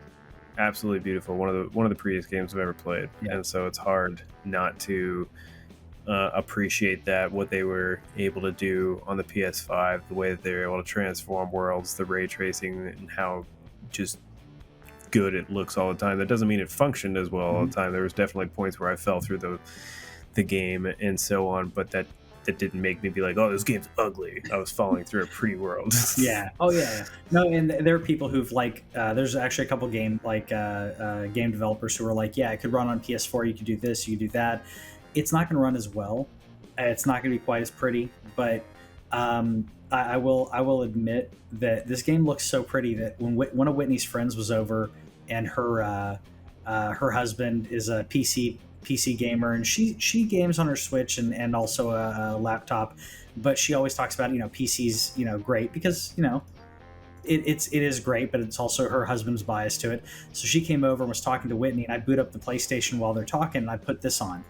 absolutely beautiful. One of the prettiest games I've ever played, and so it's hard not to appreciate that, what they were able to do on the PS5, the way that they were able to transform worlds, the ray tracing, and how just good it looks all the time. That doesn't mean it functioned as well all the time. There was definitely points where I fell through the game and so on, but that didn't make me be like, oh, this game's ugly. I was falling through a pretty world. Yeah. Oh yeah. No, and there are people who've like, there's actually a couple game developers who are like, yeah, it could run on PS4. You could do this, you could do that. It's not going to run as well. It's not going to be quite as pretty, but I will admit that this game looks so pretty that when one of Whitney's friends was over, and her husband is a PC gamer, and she games on her Switch and also a laptop, but she always talks about PC's great because it is great, but it's also her husband's bias to it. So she came over and was talking to Whitney, and I boot up the PlayStation while they're talking, and I put this on.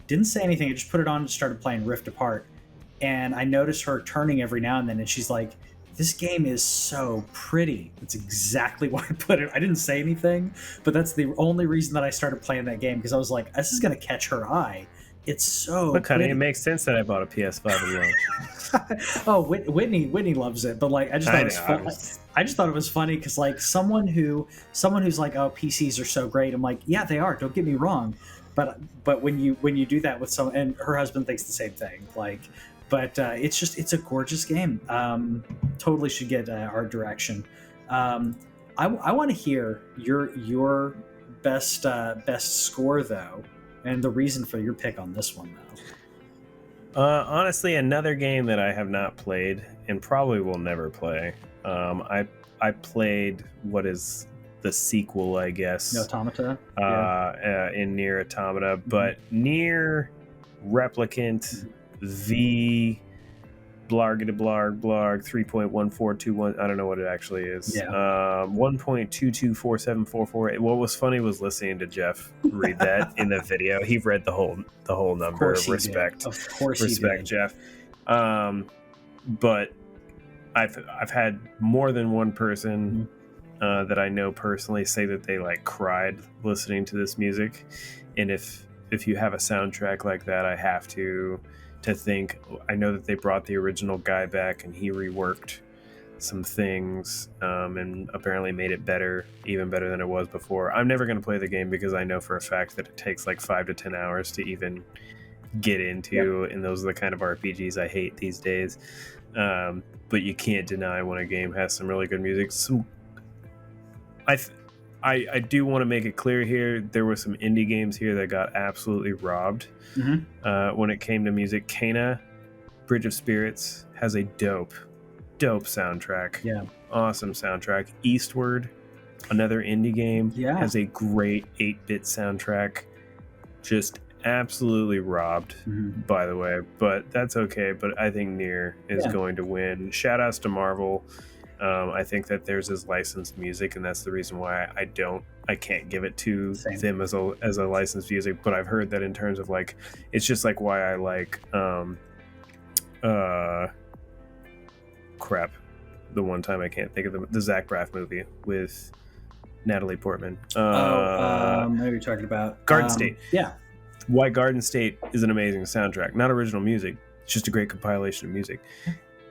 Didn't say anything. I just put it on and started playing Rift Apart. And I noticed her turning every now and then, and she's like, this game is so pretty. That's exactly why I put it. I didn't say anything, but that's the only reason that I started playing that game, because I was like, this is going to catch her eye. It's so Look, honey, pretty. it makes sense that I bought a PS5 in launch. Oh, Whitney loves it, but like I just thought I it was know. fun. I just thought it was funny because like someone who's like, oh, PCs are so great. I'm like, yeah, they are. Don't get me wrong, but when you do that with someone, and her husband thinks the same thing. Like, but it's a gorgeous game. Totally should get art direction. I want to hear your best score though, and the reason for your pick on this one though. Honestly, another game that I have not played and probably will never play. I played what is the sequel, I guess. Automata. In Nier Automata, but Nier Replicant V blarg 3.1421. I don't know what it actually is. 1.224744. What was funny was listening to Jeff read that in the video. He read the whole number. Respect. Of course, respect, Jeff. But I've had more than one person that I know personally say that they like cried listening to this music, and if you have a soundtrack like that, I have to think. I know that they brought the original guy back and he reworked some things and apparently made it better, even better than it was before. I'm never going to play the game because I know for a fact that it takes like 5 to 10 hours to even get into, and those are the kind of RPGs I hate these days. But you can't deny when a game has some really good music. I do want to make it clear here, there were some indie games here that got absolutely robbed when it came to music. Kena, Bridge of Spirits, has a dope soundtrack. Yeah. Awesome soundtrack. Eastward, another indie game, has a great 8-bit soundtrack. Just absolutely robbed, by the way, but that's okay. But I think Nier is going to win. Shout outs to Marvel. I think that theirs is licensed music, and that's the reason why I can't give it to them as a licensed music. But I've heard that in terms of like, it's just like why I like the one time I can't think of the Zach Braff movie with Natalie Portman. What are you talking about? Garden State. Yeah. Why Garden State is an amazing soundtrack. Not original music, it's just a great compilation of music.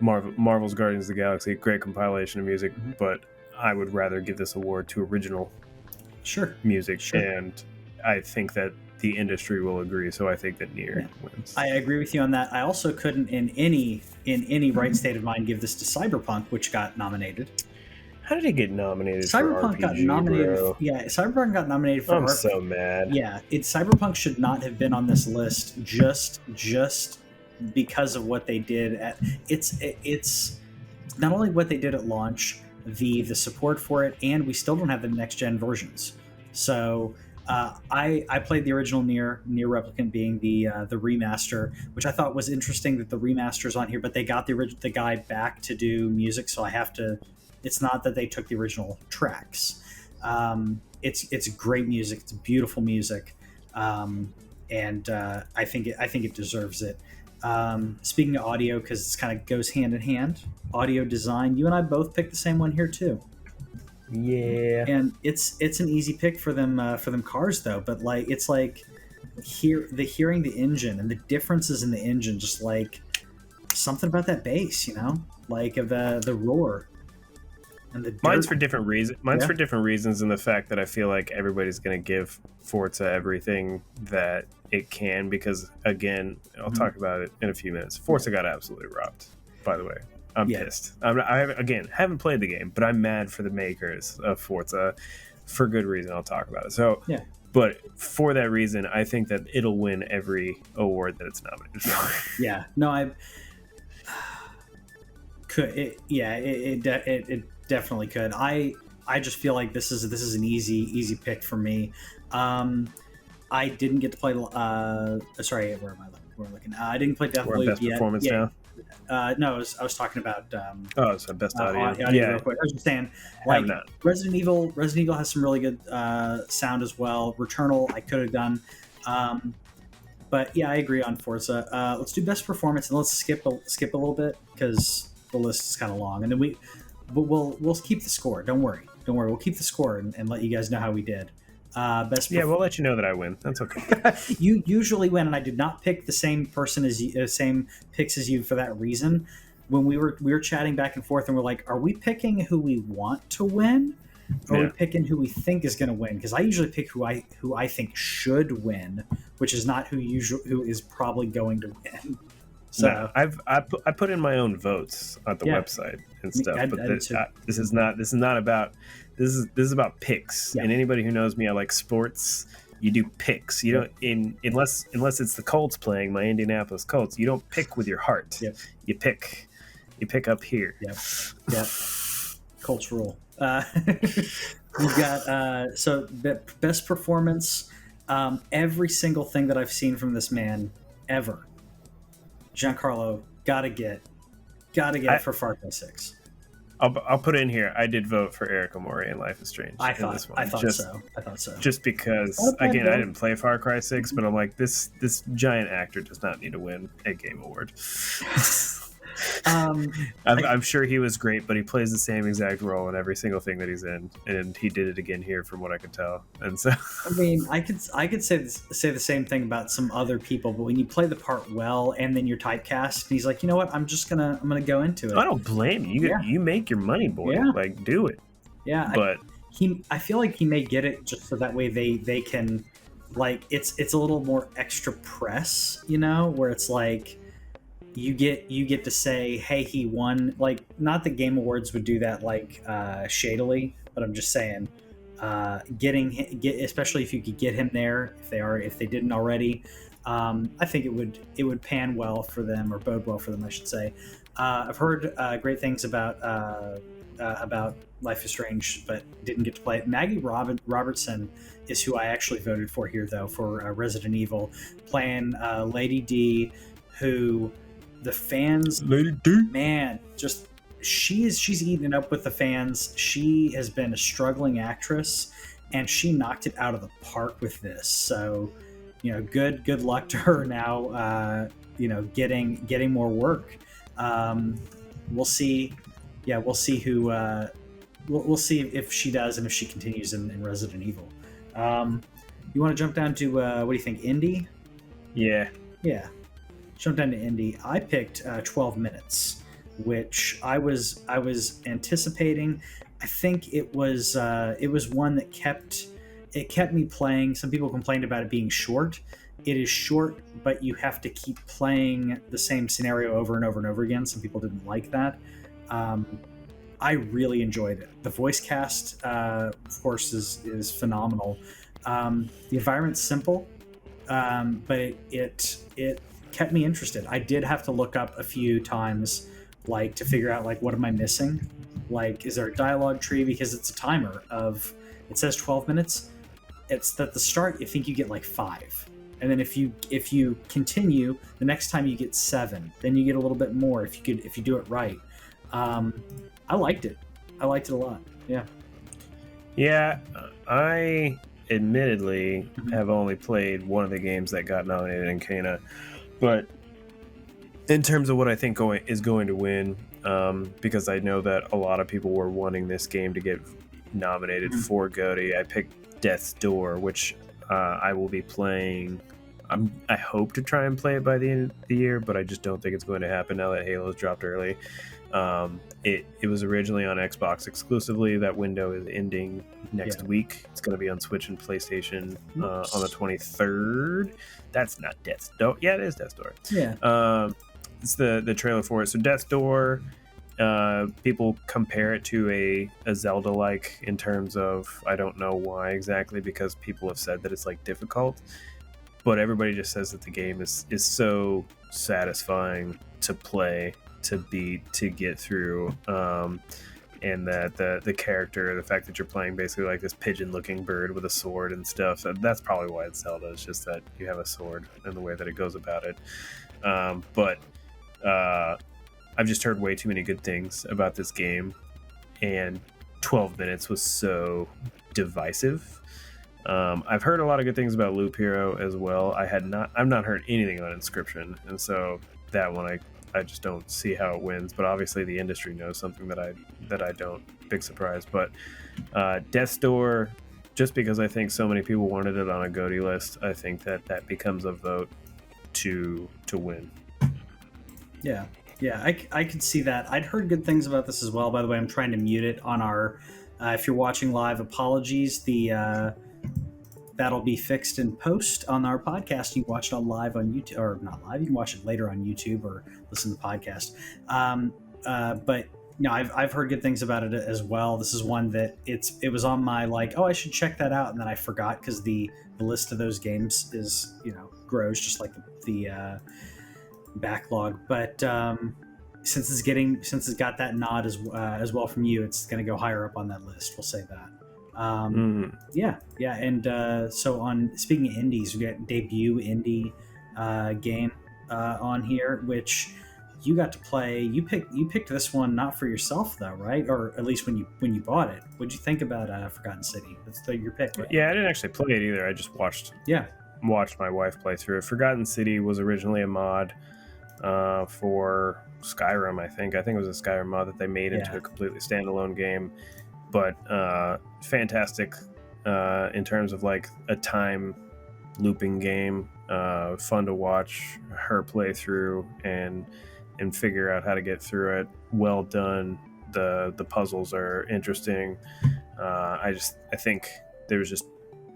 Marvel's Guardians of the Galaxy, great compilation of music, but I would rather give this award to original music. And I think that the industry will agree, so I think that Nier wins. I agree with you on that. I also couldn't in any right state of mind give this to Cyberpunk, which got nominated. How did it get nominated Cyberpunk for RPG, got nominated. bro? Cyberpunk got nominated for so mad. Yeah, Cyberpunk should not have been on this list just because of what they did at it's not only what they did at launch, the support for it, and we still don't have the next gen versions. So I played the original Nier Replicant being the remaster, which I thought was interesting that the remaster's on here, but they got the guy back to do music, so I have to. It's not that they took the original tracks. It's great music. It's beautiful music, and I think it deserves it. Speaking of audio, because it kind of goes hand in hand, audio design. You and I both picked the same one here too. Yeah, and it's an easy pick for them cars though. But like it's like hearing the engine and the differences in the engine, just like something about that bass, like the roar. And the dirt. Mine's for different reasons. For different reasons, and the fact that I feel like everybody's going to give Forza everything that it can, because again, I'll talk about it in a few minutes. Forza got absolutely robbed. By the way, I'm pissed. I haven't played the game, but I'm mad for the makers of Forza for good reason. I'll talk about it. So but for that reason, I think that it'll win every award that it's nominated for. Yeah, no, it definitely could. I just feel like this is an easy pick for me. I didn't get to play. Sorry, where am I looking? I didn't play Deathloop Best yet. Performance now. No, I was talking about. So best audio. Real quick. I was just saying, like Resident Evil has some really good sound as well. Returnal, I could have done. But yeah, I agree on Forza. Let's do best performance, and let's skip a little bit because the list is kind of long, and then we'll keep the score. Don't worry. We'll keep the score and let you guys know how we did. Yeah, we'll let you know that I win. That's okay. You usually win, and I did not pick the same person as you, same picks as you for that reason. When we were chatting back and forth, and we're like, are we picking who we want to win, or are we picking who we think is going to win? Because I usually pick who I think should win, which is not who is probably going to win. So no, I put in my own votes at the website and stuff, this is not about this is about picks. And anybody who knows me, I like sports. You do picks. You don't unless it's the Colts playing, my Indianapolis Colts. You don't pick with your heart. You pick up here. Yep. Colts rule. We've got so best performance. Every single thing that I've seen from this man ever, Giancarlo, gotta get for Far Cry 6. I'll put in here. I did vote for Eric Amore in Life is Strange. I thought so. Just because, again, I didn't play Far Cry 6, but I'm like, this giant actor does not need to win a game award. I'm sure he was great, but he plays the same exact role in every single thing that he's in, and he did it again here, from what I could tell. And so, I mean, I could say the same thing about some other people, but when you play the part well, and then you're typecast, and he's like, you know what, I'm gonna go into it. I don't blame you. You make your money, boy. Yeah. Like, do it. Yeah, but I feel like he may get it just so that way they can, like, it's a little more extra press, where it's like, you get to say, hey, he won. Like, not that Game Awards would do that like shadily, but I'm just saying, especially if you could get him there, if they didn't already, I think it would pan well for them, or bode well for them, I should say. I've heard great things about Life is Strange, but didn't get to play it. Maggie Robertson is who I actually voted for here, though, for Resident Evil, playing Lady D, who the fans, Lady D, man, just she's eating it up with the fans. She has been a struggling actress, and she knocked it out of the park with this. So, good luck to her now. Getting more work. We'll see. Yeah, we'll see who. We'll see if she does, and if she continues in Resident Evil. You want to jump down to what do you think, Indy? Yeah. Jump down to Indy. I picked 12 minutes, which I was anticipating. I think it was one that kept me playing. Some people complained about it being short. It is short, but you have to keep playing the same scenario over and over and over again. Some people didn't like that. I really enjoyed it. The voice cast, of course, is phenomenal. The environment's simple, but it kept me interested. I did have to look up a few times, like, to figure out, like, what am I missing? Like, is there a dialogue tree? Because it's a timer of, it says 12 minutes. It's at the start, I think you get like 5. And then if you continue, the next time you get 7. Then you get a little bit more if you do it right. I liked it. I liked it a lot. Yeah. Yeah, I admittedly have only played one of the games that got nominated in Cana, but in terms of what I think is going to win, because I know that a lot of people were wanting this game to get nominated for GOTY, I picked Death's Door, which I will be playing. I hope to try and play it by the end of the year, but I just don't think it's going to happen now that Halo's dropped early. It was originally on Xbox exclusively. That window is ending next week. It's going to be on Switch and PlayStation on the 23rd. That's not Death's Door. Yeah, it is Death's Door. Yeah. It's the trailer for it. So Death's Door, people compare it to a Zelda-like in terms of, I don't know why exactly, because people have said that it's like difficult, but everybody just says that the game is so satisfying to play, to beat, to get through, and that the character, the fact that you're playing basically like this pigeon-looking bird with a sword and stuff, that's probably why it's Zelda. It's just that you have a sword and the way that it goes about it. But I've just heard way too many good things about this game, and 12 minutes was so divisive. I've heard a lot of good things about Loop Hero as well. I've not heard anything on Inscription, and so that one I just don't see how it wins. But obviously the industry knows something that I don't. Big surprise. But Death's Door, just because I think so many people wanted it on a GOTY list, I think that becomes a vote to win. Yeah, I could see that. I'd heard good things about this as well. By the way, I'm trying to mute it on our. If you're watching live, apologies. That'll be fixed in post on our podcast. You can watch it on live on YouTube, or not live. You can watch it later on YouTube or listen to the podcast. But no, I've heard good things about it as well. This is one that it was on my I should check that out, and then I forgot because the list of those games is grows just like the backlog. But since it's got that nod as well from you, it's going to go higher up on that list. We'll say that. Yeah, and so on. Speaking of indies, we got debut indie game on here, which you got to play. You picked this one not for yourself though, right? Or at least when you bought it. What'd you think about Forgotten City? That's your pick, right? Yeah, I didn't actually play it either. I just watched my wife play through it. Forgotten City was originally a mod for Skyrim. I think it was a Skyrim mod that they made into a completely standalone game. But fantastic in terms of like a time looping game. Fun to watch her play through and figure out how to get through it. Well done. The puzzles are interesting. I think there was just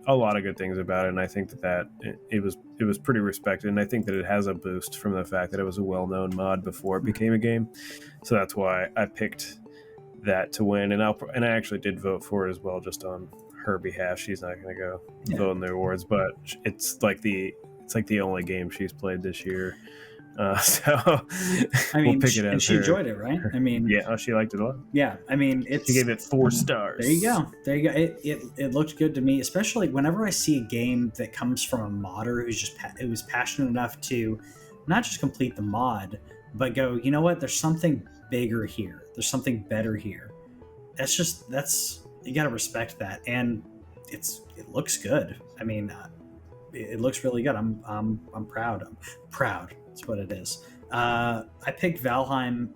a lot of good things about it, and I think that it was pretty respected, and I think that it has a boost from the fact that it was a well-known mod before it became a game. So that's why I picked that to win, and I actually did vote for it as well, just on her behalf. She's not going to go vote in the awards, but it's like the only game she's played this year. So I mean, we'll pick it as and she enjoyed it, right? I mean, she liked it a lot. Yeah, I mean, she gave it 4 stars. There you go. It looked good to me, especially whenever I see a game that comes from a modder who's passionate enough to not just complete the mod, but go, you know what? There's something bigger here. There's something better here. That's you got to respect that, and it looks good. I mean, it looks really good. I'm proud. I'm proud. That's what it is. I picked Valheim.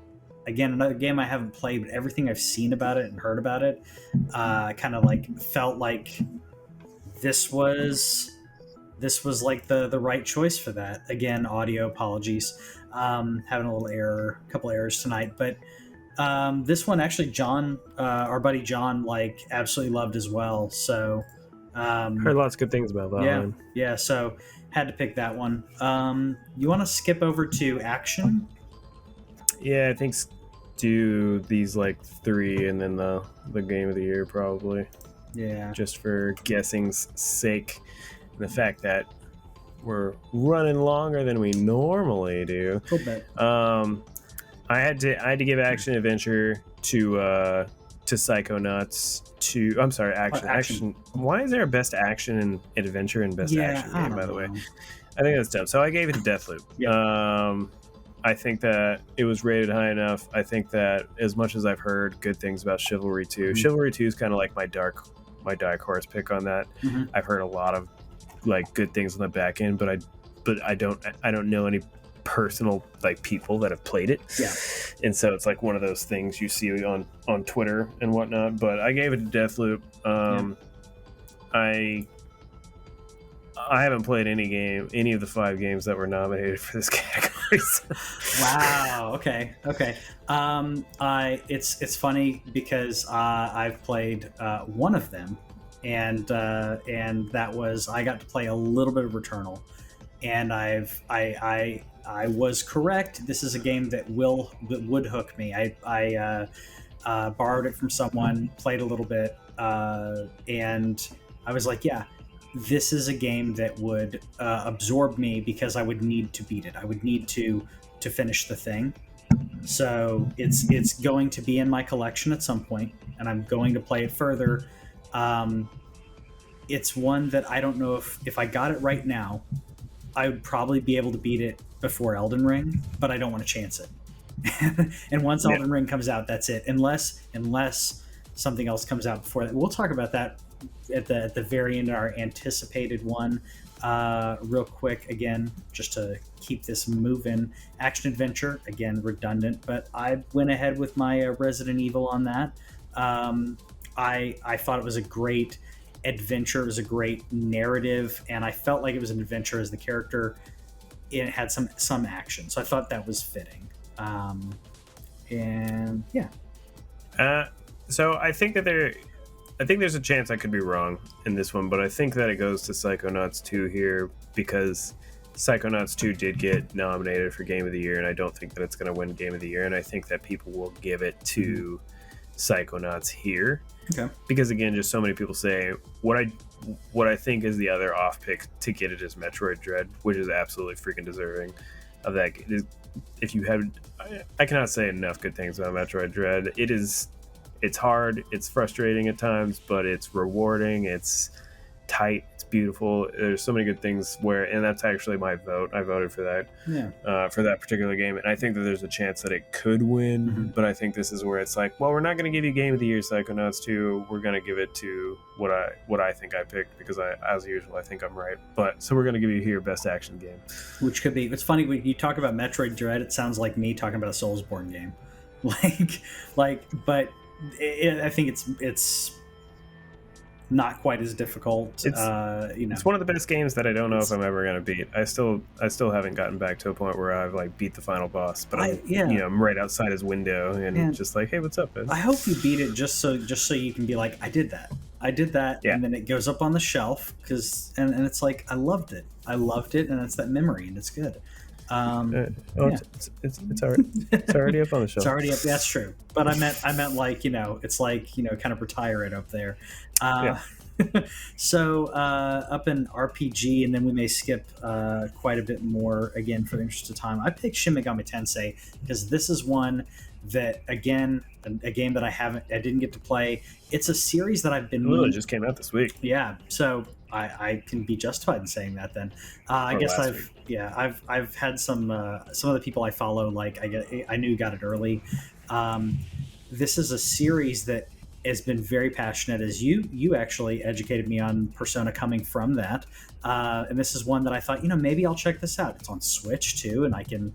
Again, another game I haven't played, but everything I've seen about it and heard about it, kind of felt like this was like the right choice for that. Again, audio apologies. Having a couple errors tonight, but this one actually John, our buddy John, absolutely loved as well. So heard lots of good things about that. Yeah. So had to pick that one. You want to skip over to action? Yeah, I think do these 3 and then the game of the year probably. Yeah. Just for guessing's sake, and the fact that we're running longer than we normally do. A little bit. I had to give action adventure to Psychonauts. Action. Why is there a best action and adventure and best action game, by the way? I think that's dumb. So I gave it to Deathloop. Yeah. I think that it was rated high enough. I think that as much as I've heard good things about Chivalry 2, Chivalry 2 is kind of like my dark horse pick on that. I've heard a lot of good things on the back end, but I don't know any personal people that have played it. Yeah. And so it's one of those things you see on Twitter and whatnot. But I gave it to Deathloop. I haven't played any of the 5 games that were nominated for this category. So. Wow. Okay. It's funny because I've played one of them, and that was I got to play a little bit of Returnal, and I was correct. This is a game that would hook me. I borrowed it from someone, played a little bit, and I was like, yeah. This is a game that would absorb me because I would need to beat it. I would need to finish the thing. So it's going to be in my collection at some point, and I'm going to play it further. It's one that I don't know if I got it right now, I would probably be able to beat it before Elden Ring, but I don't want to chance it. And once Elden Ring comes out, that's it. Unless something else comes out before that. We'll talk about that at the very end, our anticipated one, real quick, again, just to keep this moving. Action adventure, again, redundant, but I went ahead with my Resident Evil on that. I thought it was a great adventure. It was a great narrative, and I felt like it was an adventure as the character. It had some action, so I thought that was fitting. And yeah. So I think there's a chance I could be wrong in this one, but I think that it goes to Psychonauts 2 here because Psychonauts 2 did get nominated for Game of the Year, and I don't think that it's going to win Game of the Year, and I think that people will give it to Psychonauts here. Okay. Because again, just so many people say what I think is the other off pick to get it is Metroid Dread, which is absolutely freaking deserving of that. If you have, I cannot say enough good things about Metroid Dread. It's hard, it's frustrating at times, but it's rewarding, it's tight, it's beautiful. There's so many good things and that's actually my vote. I voted for that, for that particular game, and I think that there's a chance that it could win, but I think this is where it's like, well, we're not going to give you Game of the Year Psychonauts 2, we're going to give it to what I think I picked, because as usual, I think I'm right, but so we're going to give you here Best Action Game. Which could be, it's funny, when you talk about Metroid Dread, it sounds like me talking about a Soulsborne game. But I think it's not quite as difficult. It's one of the best games that I don't know if I'm ever going to beat. I still haven't gotten back to a point where I've beat the final boss, but I'm right outside his window and just like, hey, what's up, man? I hope you beat it just so you can be like, I did that, and then it goes up on the shelf and it's like, I loved it, and it's that memory, and it's good. It's already up on the shelf. It's already up. That's true. But I meant like, it's like, kind of retire it up there. So up in RPG, and then we may skip quite a bit more again for the interest of time. I picked Shimagami Tensei because this is one that, again, a game that I didn't get to play. It's a series that I've been. It just came out this week. Yeah. So I can be justified in saying that then. I guess I've had some of the people I follow, like I knew got it early. This is a series that has been very passionate, as you actually educated me on Persona coming from that. And this is one that I thought, maybe I'll check this out. It's on Switch too, and I can,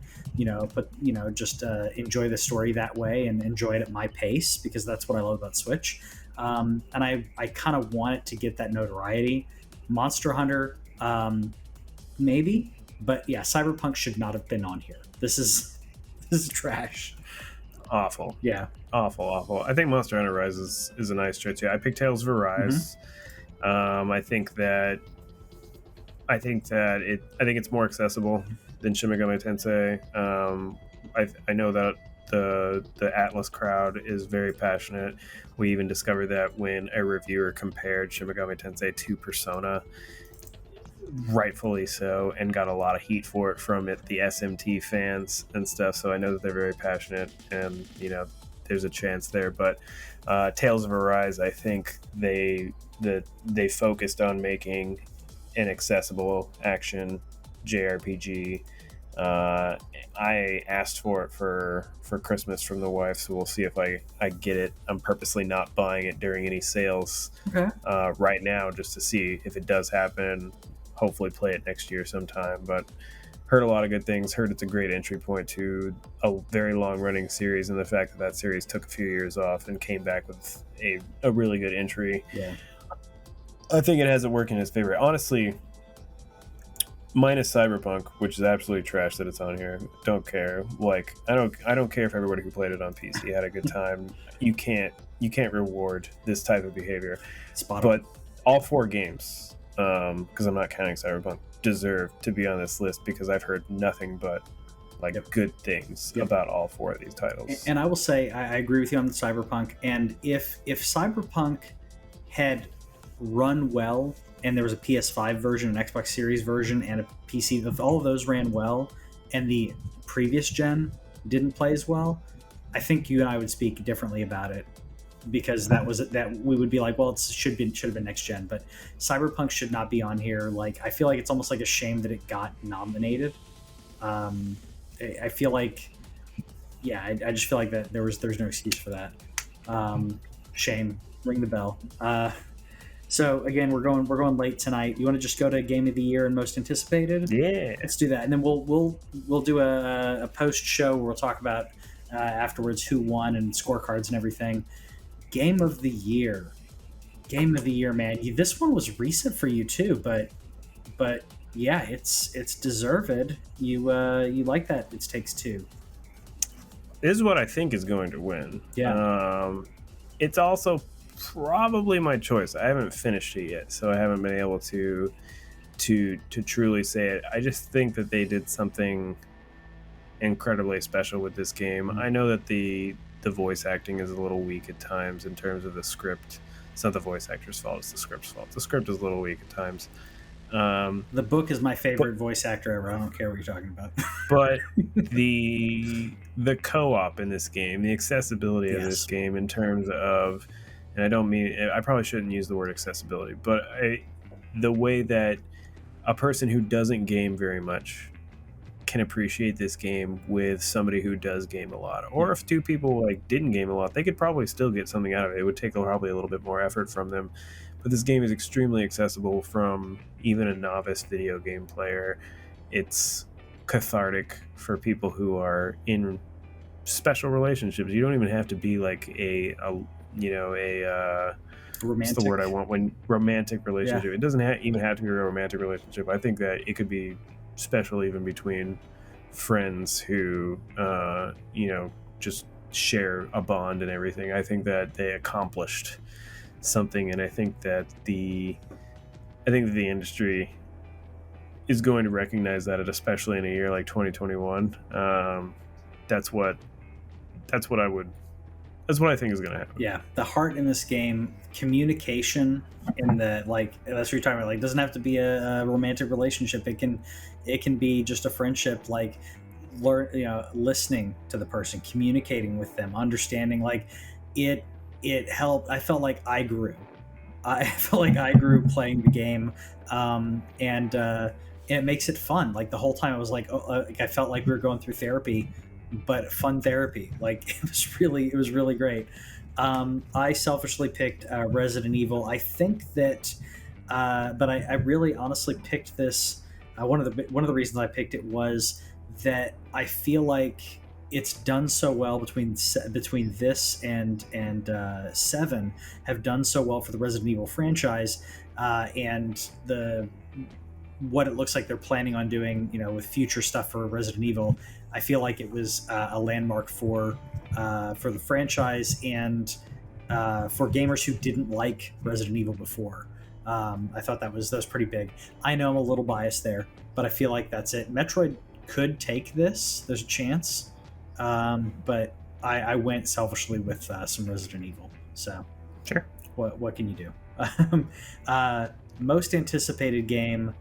just enjoy the story that way and enjoy it at my pace, because that's what I love about Switch. And I kind of want it to get that notoriety. Monster Hunter, maybe, but yeah, Cyberpunk should not have been on here. This is trash. Awful. Yeah. Awful. I think Monster Hunter Rise is a nice choice. Yeah, I picked Tales of Arise. I think it's more accessible than Shimagami Tensei. I know that the Atlas crowd is very passionate. We even discovered that when a reviewer compared Shimagami Tensei to Persona, rightfully so, and got a lot of heat for it from the SMT fans and stuff. So I know that they're very passionate, and there's a chance there. But Tales of Arise, I think they focused on making an accessible action JRPG. I asked for it for Christmas from the wife, so we'll see if I get it. I'm purposely not buying it during any sales right now, just to see if it does happen. Hopefully play it next year sometime, but heard a lot of good things. Heard it's a great entry point to a very long running series, and the fact that series took a few years off and came back with a really good entry. Yeah, I think it has it work in his favor. Honestly, minus Cyberpunk, which is absolutely trash that it's on here. Don't care. Like, I don't care if everybody who played it on PC had a good time. You can't reward this type of behavior. But all four games, because I'm not counting Cyberpunk, deserve to be on this list, because I've heard nothing but good things about all four of these titles. And I will say I agree with you on the Cyberpunk. And if Cyberpunk had run well, and there was a PS5 version, an Xbox Series version, and a PC, if all of those ran well, and the previous gen didn't play as well, I think you and I would speak differently about it, because that we would be like, well, it should have been next gen. But Cyberpunk should not be on here. I feel like it's almost like a shame that it got nominated. I feel like, I just feel like that there's no excuse for that. Shame. Ring the bell. So again, we're going late tonight. You want to just go to Game of the Year and Most Anticipated? Yeah, let's do that, and then we'll do a post show where we'll talk about afterwards who won and scorecards and everything. Game of the Year. Game of the year, man. This one was recent for you too, but yeah, it's deserved. You like that? It Takes Two. This is what I think is going to win. Yeah. It's also probably my choice. I haven't finished it yet, so I haven't been able to truly say it. I just think that they did something incredibly special with this game. I know that the voice acting is a little weak at times in terms of the script. It's not the voice actor's fault, it's the script's fault. The script is a little weak at times. The book is my favorite voice actor ever. I don't care what you're talking about. But the co-op in this game, the accessibility of this game in terms of, and I probably shouldn't use the word accessibility, but the way that a person who doesn't game very much can appreciate this game with somebody who does game a lot, or if two people like didn't game a lot, they could probably still get something out of it. It would take probably a little bit more effort from them, but this game is extremely accessible from even a novice video game player. It's cathartic for people who are in special relationships. You don't even have to be like a Romantic. what's the word I want, when romantic relationship. Yeah. It doesn't even have to be a romantic relationship. I think that it could be special even between friends who just share a bond and everything. I think that they accomplished something, and I think that the industry is going to recognize that, especially in a year like 2021. That's what I think is going to happen. Yeah, the heart in this game, communication, in the that's what you're talking about. Like, it doesn't have to be a romantic relationship. It can be just a friendship. Like, listening to the person, communicating with them, understanding. Like, it helped. I felt like I grew. I felt like I grew playing the game, and it makes it fun. Like, the whole time I was like, I felt like we were going through therapy, but fun therapy. Like, it was really great. I selfishly picked Resident Evil. I think that, but I really honestly picked this. One of the reasons I picked it was that I feel like it's done so well between this and 7 have done so well for the Resident Evil franchise, and what it looks like they're planning on doing, with future stuff for Resident Evil. I feel like it was a landmark for the franchise and for gamers who didn't like Resident Evil before. I thought that was pretty big. I know I'm a little biased there, but I feel like that's it. Metroid could take this. There's a chance, but I went selfishly with some Resident Evil. So sure. What can you do? Most anticipated game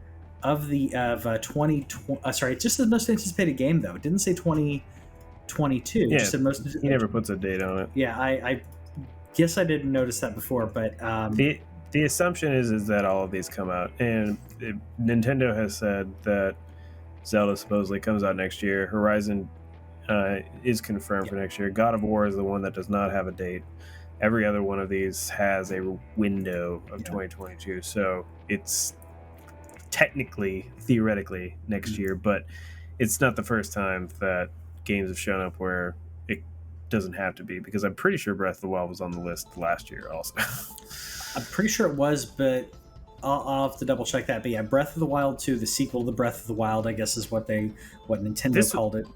of 2020. Sorry, it's just the most anticipated game though. It didn't say 2022. Yeah, just said most. He never puts a date on it. Yeah, I guess I didn't notice that before, but the assumption is that all of these come out, and Nintendo has said that Zelda supposedly comes out next year. Horizon is confirmed for next year. God of War is the one that does not have a date. Every other one of these has a window of 2022, so it's theoretically next year, but it's not the first time that games have shown up where it doesn't have to be, because I'm pretty sure Breath of the Wild was on the list last year also. I'm pretty sure it was, but I'll have to double check that. But yeah, Breath of the Wild 2, the sequel to Breath of the Wild, I guess is what Nintendo called it.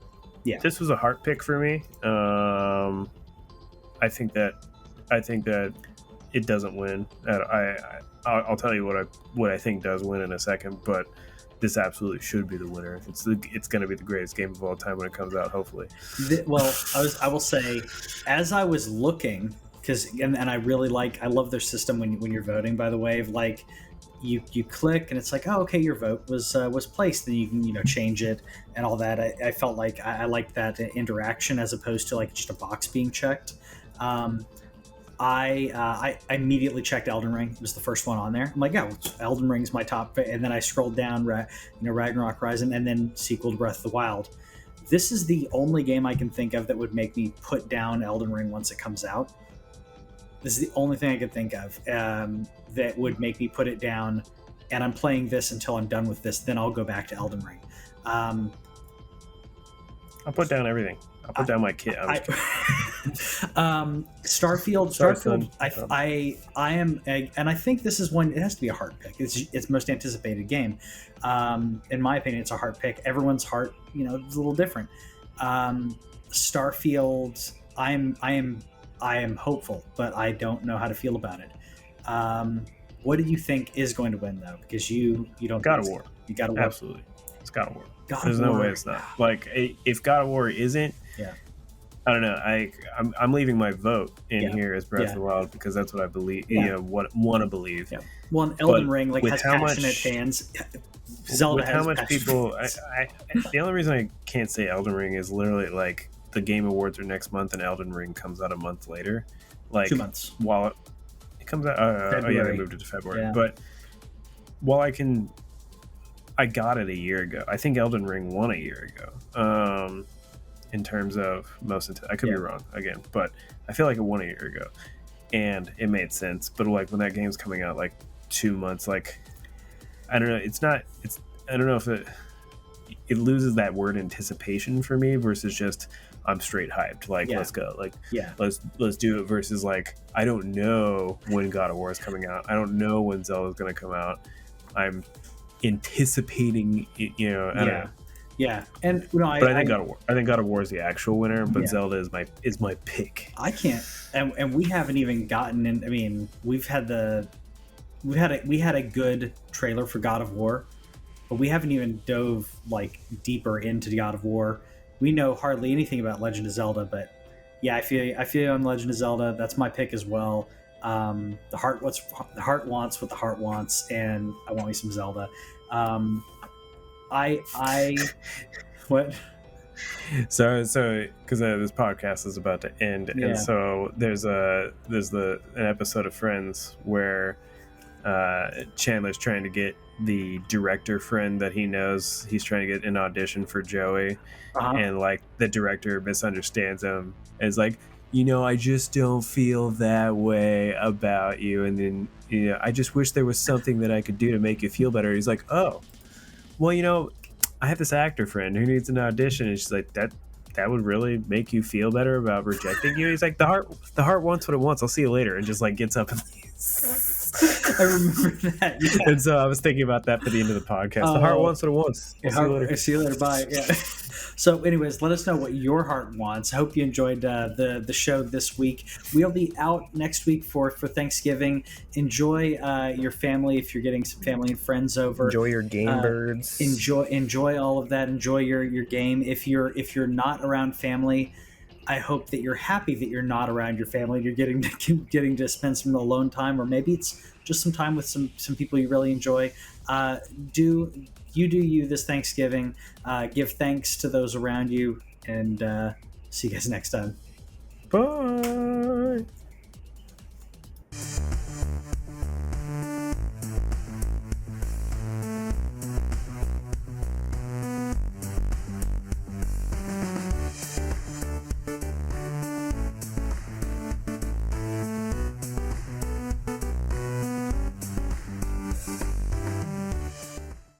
Yeah, this was a heart pick for me. I think that it doesn't win. I'll tell you what I think does win in a second, but this absolutely should be the winner. It's going to be the greatest game of all time when it comes out, hopefully. I will say, as I was looking, and I really I love their system when you're voting, by the way, of like you click and it's like, oh, okay, your vote was placed, and you can change it and all that. I felt like I liked that interaction as opposed to like just a box being checked. I immediately checked Elden Ring. It was the first one on there. I'm like, yeah, Elden Ring's my top. And then I scrolled down, Ragnarok Horizon, and then sequel to Breath of the Wild. This is the only game I can think of that would make me put down Elden Ring once it comes out. This is the only thing I could think of that would make me put it down. And I'm playing this until I'm done with this. Then I'll go back to Elden Ring. I'll put down everything. I'll put down my kid. Starfield. I am, and I think this is one. It has to be a heart pick. It's most anticipated game. In my opinion, it's a heart pick. Everyone's heart, is a little different. Starfield. I am hopeful, but I don't know how to feel about it. What do you think is going to win though? Because you don't. God of War. You got to War. Absolutely. It's God of War. There's no way it's not. Like, if God of War isn't, I don't know. I'm leaving my vote in here as Breath of the Wild because that's what I believe. What want to believe. Yeah. Well, and Elden Ring has passionate fans. Zelda with has how much passionate people. fans. The only reason I can't say Elden Ring is literally like the Game Awards are next month and Elden Ring comes out a month later. Like 2 months. While it comes out, they moved it to February. Yeah. But while I got it a year ago. I think Elden Ring won a year ago. In terms of I could be wrong again, but I feel like it won a year ago, and it made sense. But like when that game's coming out, like 2 months, like I don't know. I don't know if it loses that word anticipation for me versus just I'm straight hyped. Like let's go. Like let's do it versus like I don't know when God of War is coming out. I don't know when Zelda's going to come out. I'm anticipating it, I don't know. And I think God of War. I think God of War is the actual winner, but Zelda is my pick. I can't, and we haven't even gotten in. I mean, we had a good trailer for God of War, but we haven't even dove like deeper into God of War. We know hardly anything about Legend of Zelda, but I feel you on Legend of Zelda. That's my pick as well. The heart wants what the heart wants, and I want me some Zelda. What? So because this podcast is about to end, and so there's an episode of Friends where Chandler's trying to get the director friend that he knows. He's trying to get an audition for Joey, and like the director misunderstands him and is like, I just don't feel that way about you, and then I just wish there was something that I could do to make you feel better. He's like, oh, well, I have this actor friend who needs an audition, and she's like, that would really make you feel better about rejecting you. He's like, the heart wants what it wants. I'll see you later, and just like gets up and leaves. I remember that. Yeah. And so I was thinking about that for the end of the podcast. The heart wants what it wants. See you later. Bye. Yeah. So, anyways, let us know what your heart wants. I hope you enjoyed the show this week. We'll be out next week for Thanksgiving. Enjoy your family if you're getting some family and friends over. Enjoy your game birds. Enjoy all of that. Enjoy your game. If you're not around family, I hope that you're happy that you're not around your family. You're getting to spend some alone time, or maybe it's just some time with some people you really enjoy. Do you this Thanksgiving. Give thanks to those around you, and see you guys next time. Bye.